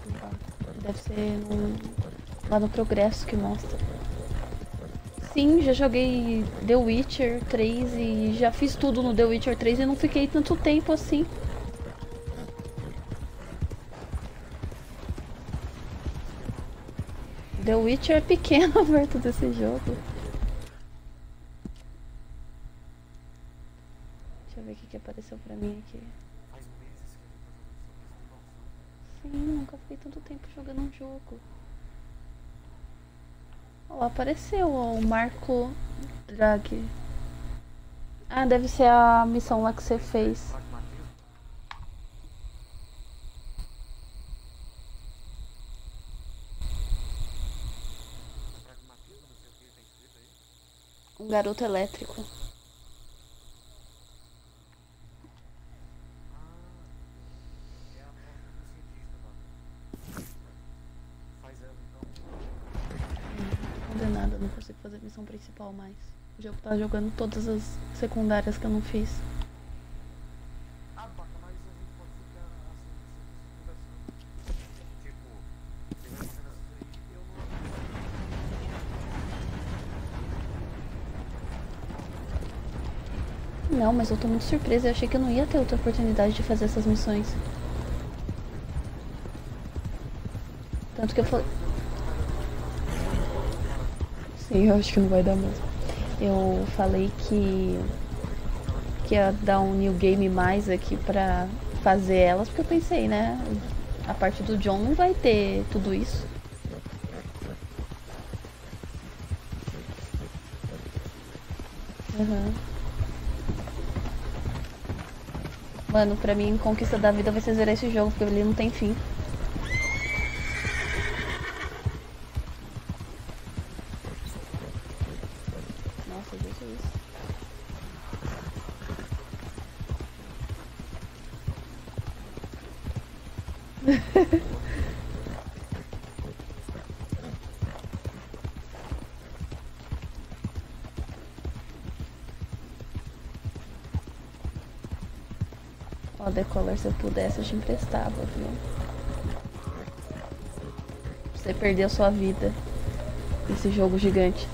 Deve ser lá no progresso que mostra. Sim, já joguei The Witcher 3 e já fiz tudo no The Witcher 3 e não fiquei tanto tempo assim. The Witcher é pequeno perto desse jogo. Deixa eu ver o que apareceu pra mim aqui. Sim, nunca fiquei tanto tempo jogando um jogo. Ó, apareceu ó, o Marco Drag. Ah, deve ser a missão lá que você fez. Um garoto elétrico. Condenada, não consigo fazer a missão principal mais. O jogo tá jogando todas as secundárias que eu não fiz. Não, mas eu tô muito surpresa. Eu achei que eu não ia ter outra oportunidade de fazer essas missões. Tanto que eu falei... Sim, eu acho que não vai dar mesmo. Eu falei que ia dar um new game mais aqui pra fazer elas, porque eu pensei, né? A parte do John não vai ter tudo isso. Uhum. Mano, pra mim, conquista da vida vai ser zerar esse jogo, porque ele não tem fim. Nossa, Jesus. Ó, Decolor, se eu pudesse, eu te emprestava, viu? Você perdeu sua vida nesse jogo gigante.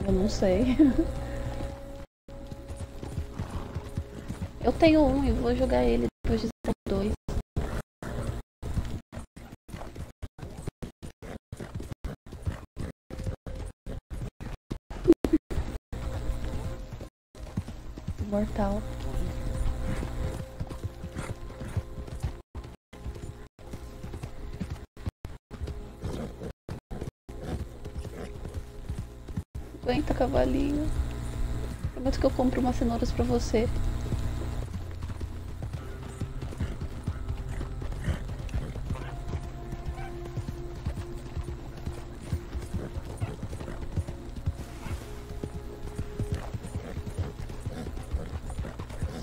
Eu não sei. Eu tenho um e vou jogar ele depois de 2. Mortal. Aguenta, cavalinho. Prometo que eu compro umas cenouras pra você.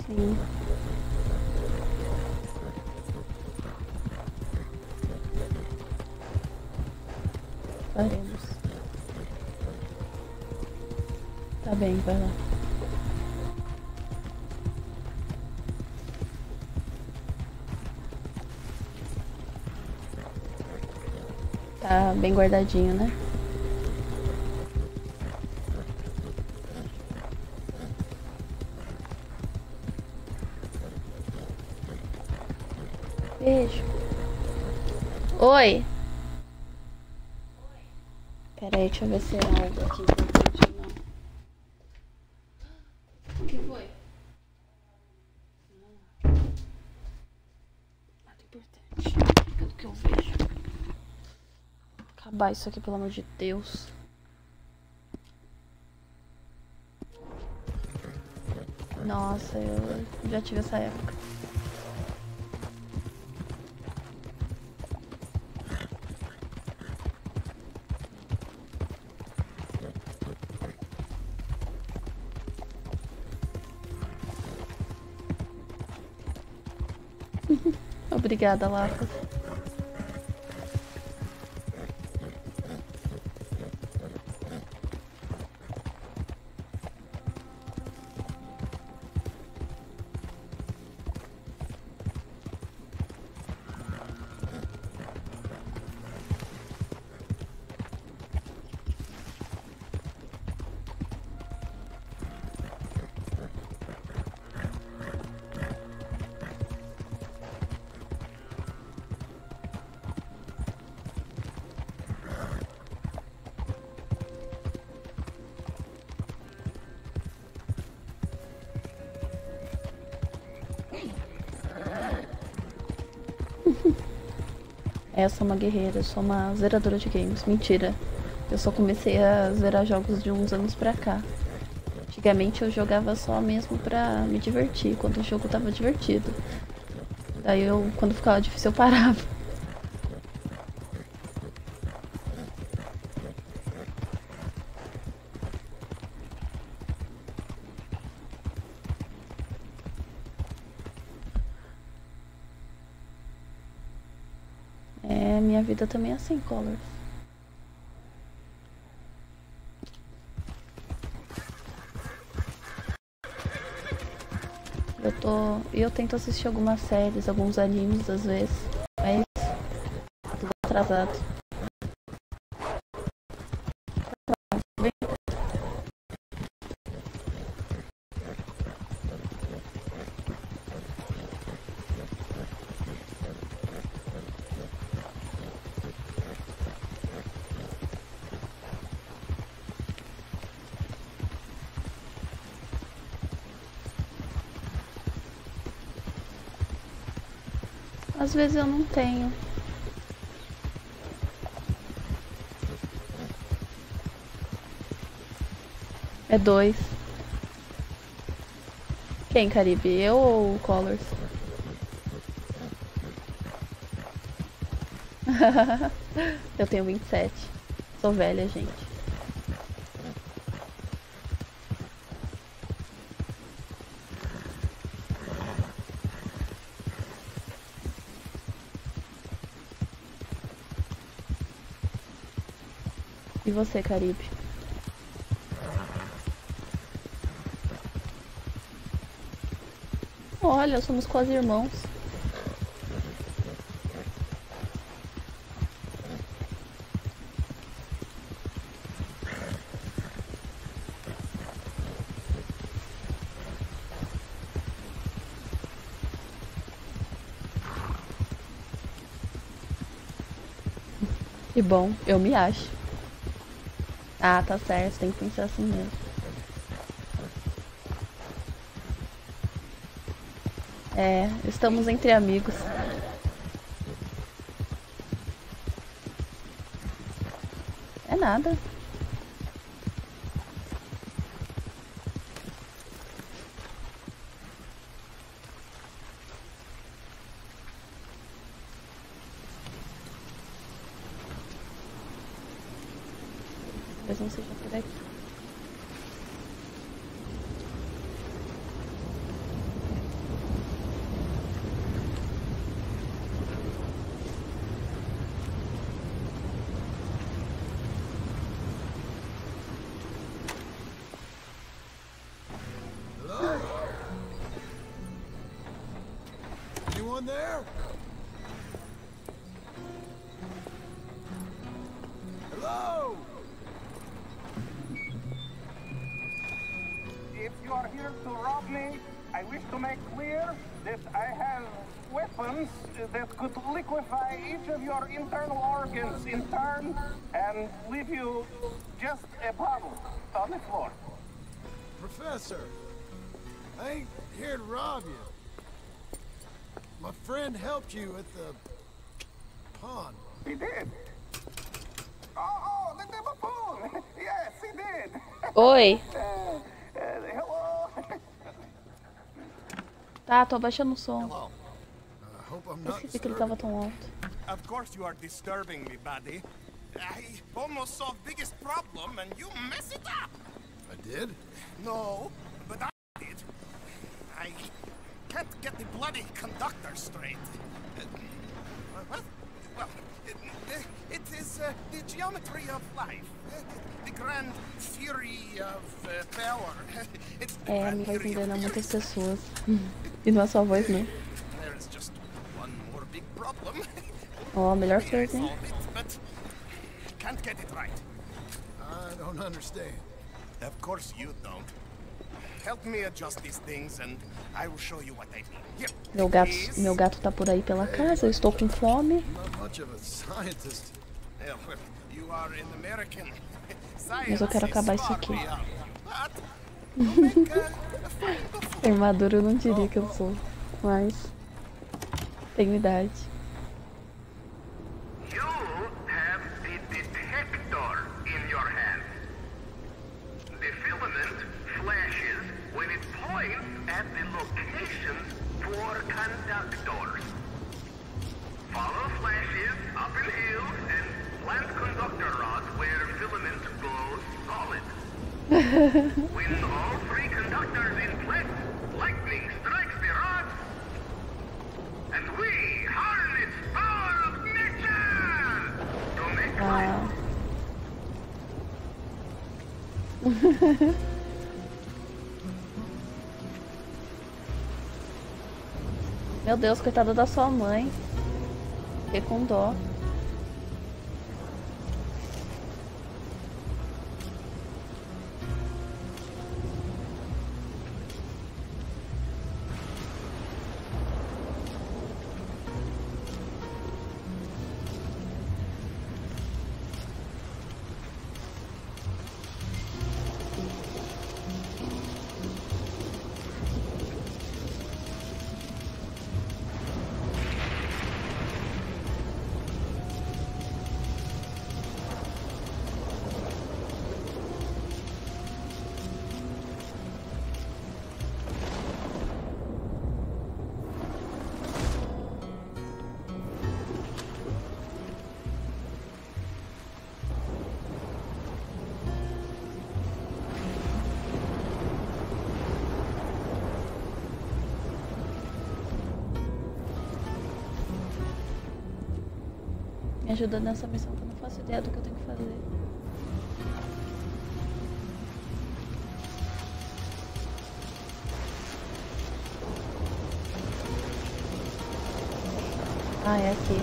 Sim. Faremos. Tá bem, vai lá. Tá bem guardadinho, né? Beijo. Oi. Pera aí, deixa eu ver se é algo aqui importante ou importante. Cadê que eu vejo? Acabar isso aqui, pelo amor de Deus. Nossa, eu já tive essa época. Obrigada, Lapa. Eu sou uma guerreira, eu sou uma zeradora de games. Mentira. Eu só comecei a zerar jogos de uns anos pra cá. Antigamente eu jogava só mesmo pra me divertir, quando o jogo tava divertido. Daí quando ficava difícil, eu parava. Minha vida também é assim, Colors. Eu tento assistir algumas séries, alguns animes às vezes, mas tudo atrasado. Às vezes eu não tenho. É 2. Quem, Caribe? Eu ou o Colors? Eu tenho 27. Sou velha, gente. E você, Caribe? Olha, somos quase irmãos. Que bom, eu me acho. Ah, tá certo, tem que pensar assim mesmo. É, estamos entre amigos. É nada. Talvez não seja por aqui. Hello? Anyone there? Hello? If you are here to rob me, I wish to make clear that I have weapons that could liquefy each of your internal organs in turn and leave you just a puddle on the floor. Professor, I ain't here to rob you. My friend helped you at the pond. He did. Oh, the buffoon. Yes, he did. Oi. Hello. Tá, tô abaixando o som. Hope I'm Eu not esqueci que ele tava tão alto. Of course you are disturbing me, buddy. I almost solved biggest problem and you mess it up. I did? No, but I did. I can't get the bloody conductor straight. What? Well, it is the geometry of life. The grand theory of power. It's the É, a grand minha voz theory of engana muitas theories. pessoas. E não é só a voz, não. There is just one more big problem. Ó, melhor I coisa, hein? solve it, but can't get it right. I don't understand. Of course you don't. Help me adjust these things and I will show you what I mean. Here, Meu gato tá por aí pela casa, eu estou com fome. Not much of a scientist. well, you are an American. Mas eu quero Science acabar is isso aqui. far beyond. But you make a fine buffoon. Armadura eu não diria que eu sou, mas tenho idade. You have the detector in your hand. The filament flashes when it points at the locations for conductors. Follow flashes up in hills and plant conductor rods where filament goes solid. When all three conductors in place, lightning strikes the rods, and we harness power of nature to make life. Meu Deus, coitada da sua mãe. Fiquei com dó. Me ajuda nessa missão que eu não faço ideia do que eu tenho que fazer. Ah, é aqui.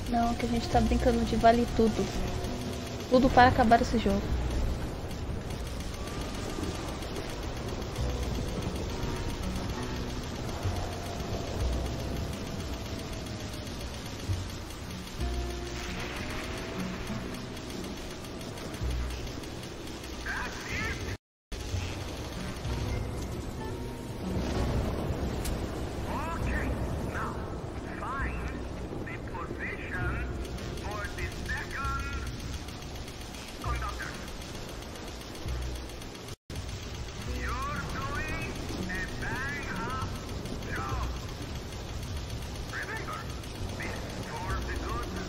Não, que a gente tá brincando de vale tudo. Tudo para acabar esse jogo.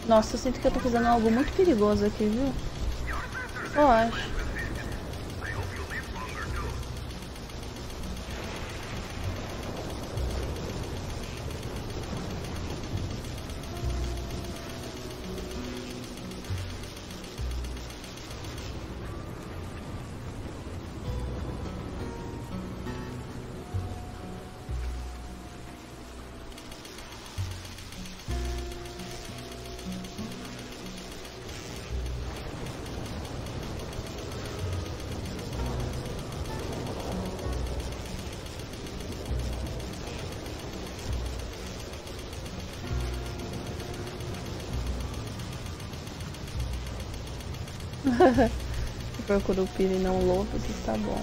Nossa, eu sinto que eu tô fazendo algo muito perigoso aqui, viu? Eu acho. Se for curupira e não lobos, está bom.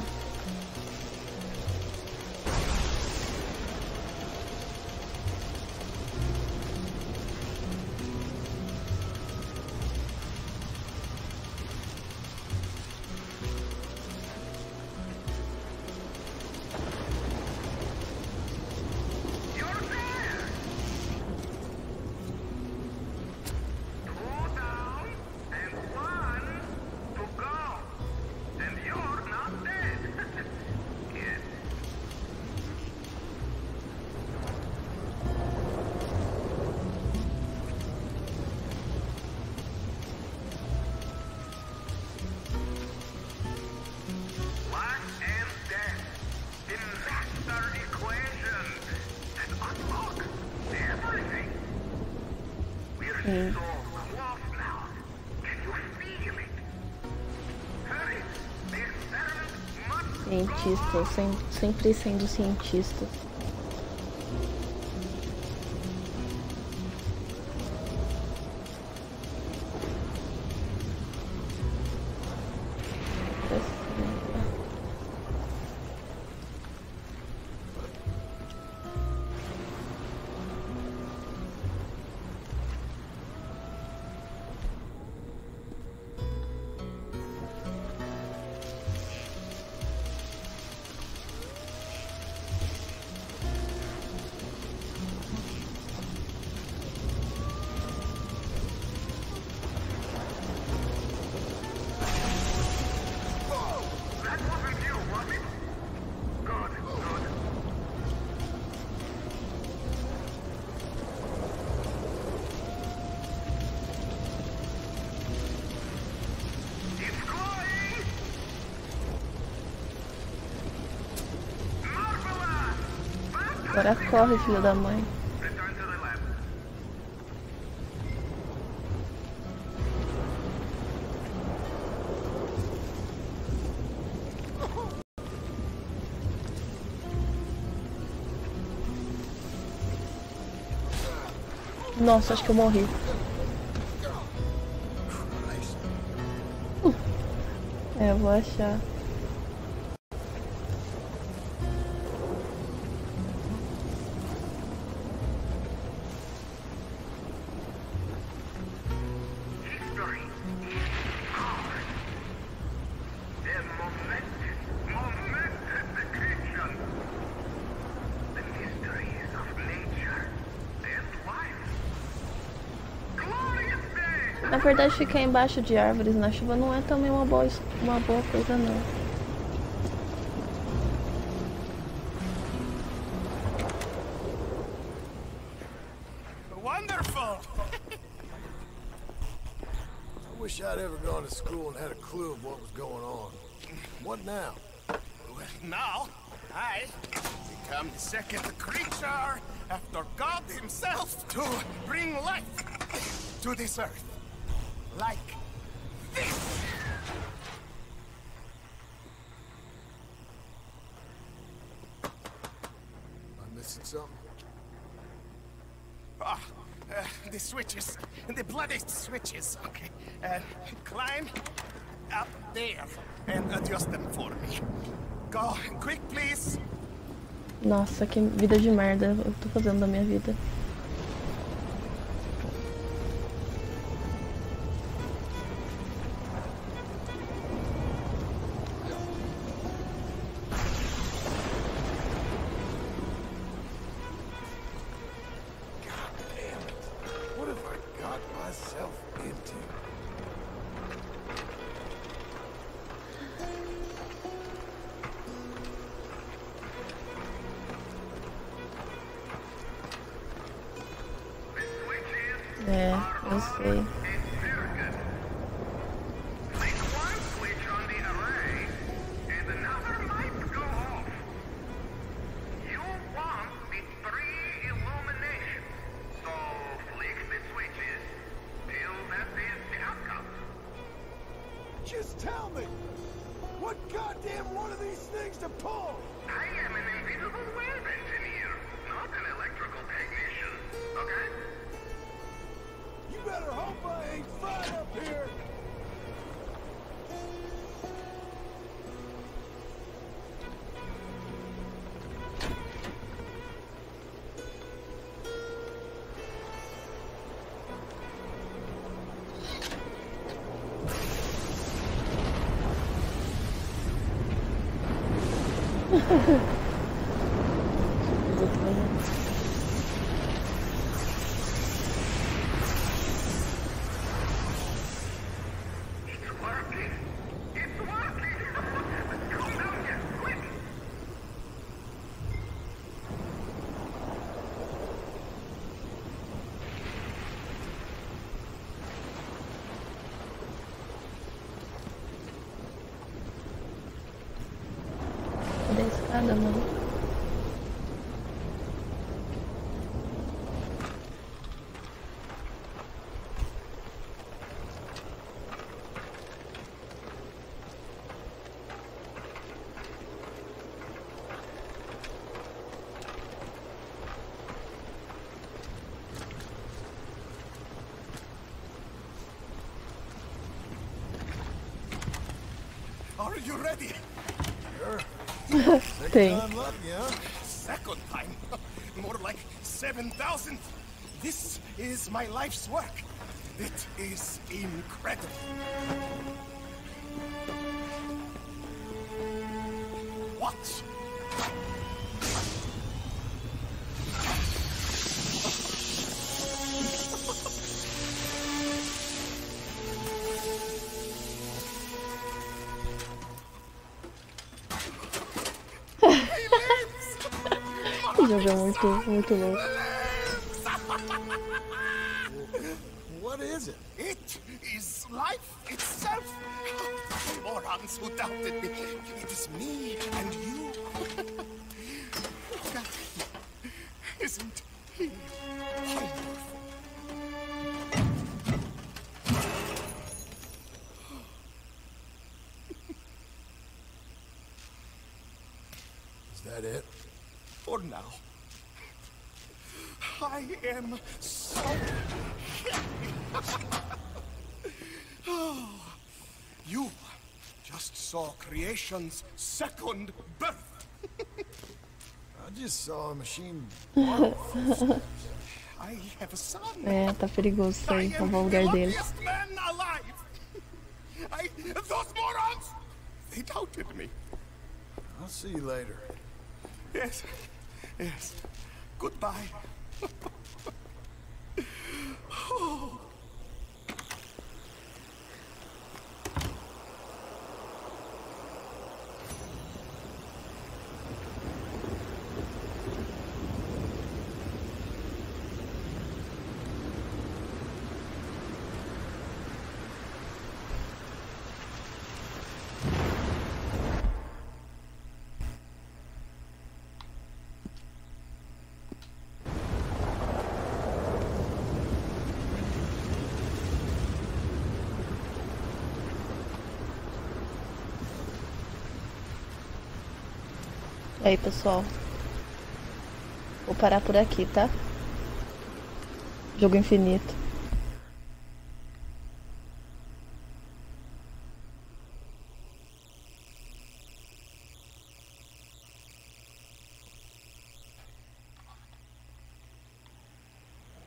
Sim. Cientistas, sempre sendo cientistas. Agora corre, filho da mãe. Nossa, acho que eu morri. É, eu vou achar. Na verdade, ficar embaixo de árvores na chuva não é também uma boa coisa, não. Wonderful! I wish I'd ever gone to school and had a clue of what was going on. What now? Well, now, I become the second creature after God himself to bring life to this earth. Like this. I'm missing something. The switches. The bloody switches. Okay. Climb up there and adjust them for me. Go quick, please. Nossa, que vida de merda eu tô fazendo da minha vida. É, eu sei. Just tell me, what goddamn one of these things to pull? I am an invisible web engineer, not an electrical technician, okay? You better hope I ain't Cadê a escada, mano? Are you ready? Sure. Tem. Second time lucky, huh? Second time? More like 7,000. This is my life's work. It is incredible. Watch. O jogo é muito louco. What is it? It is life itself. Morons who doubted me. It is me and you. Look at him. Isn't he wonderful? Is that it? For now. I am so happy. Oh, you just saw creation's second birth. I just saw a machine borrow footsteps. I have a son. É, tá perigoso isso aí, roubar o lugar dele. Luckiest man alive. Those morons, they doubted me. I'll see you later. Yes, yes. Goodbye. Oh. E aí, pessoal, vou parar por aqui, tá? Jogo infinito.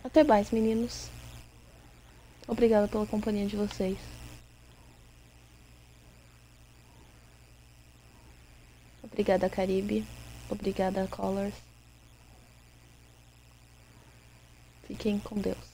Até mais, meninos. Obrigada pela companhia de vocês. Obrigada, Caribe. Obrigada, Colors. Fiquem com Deus.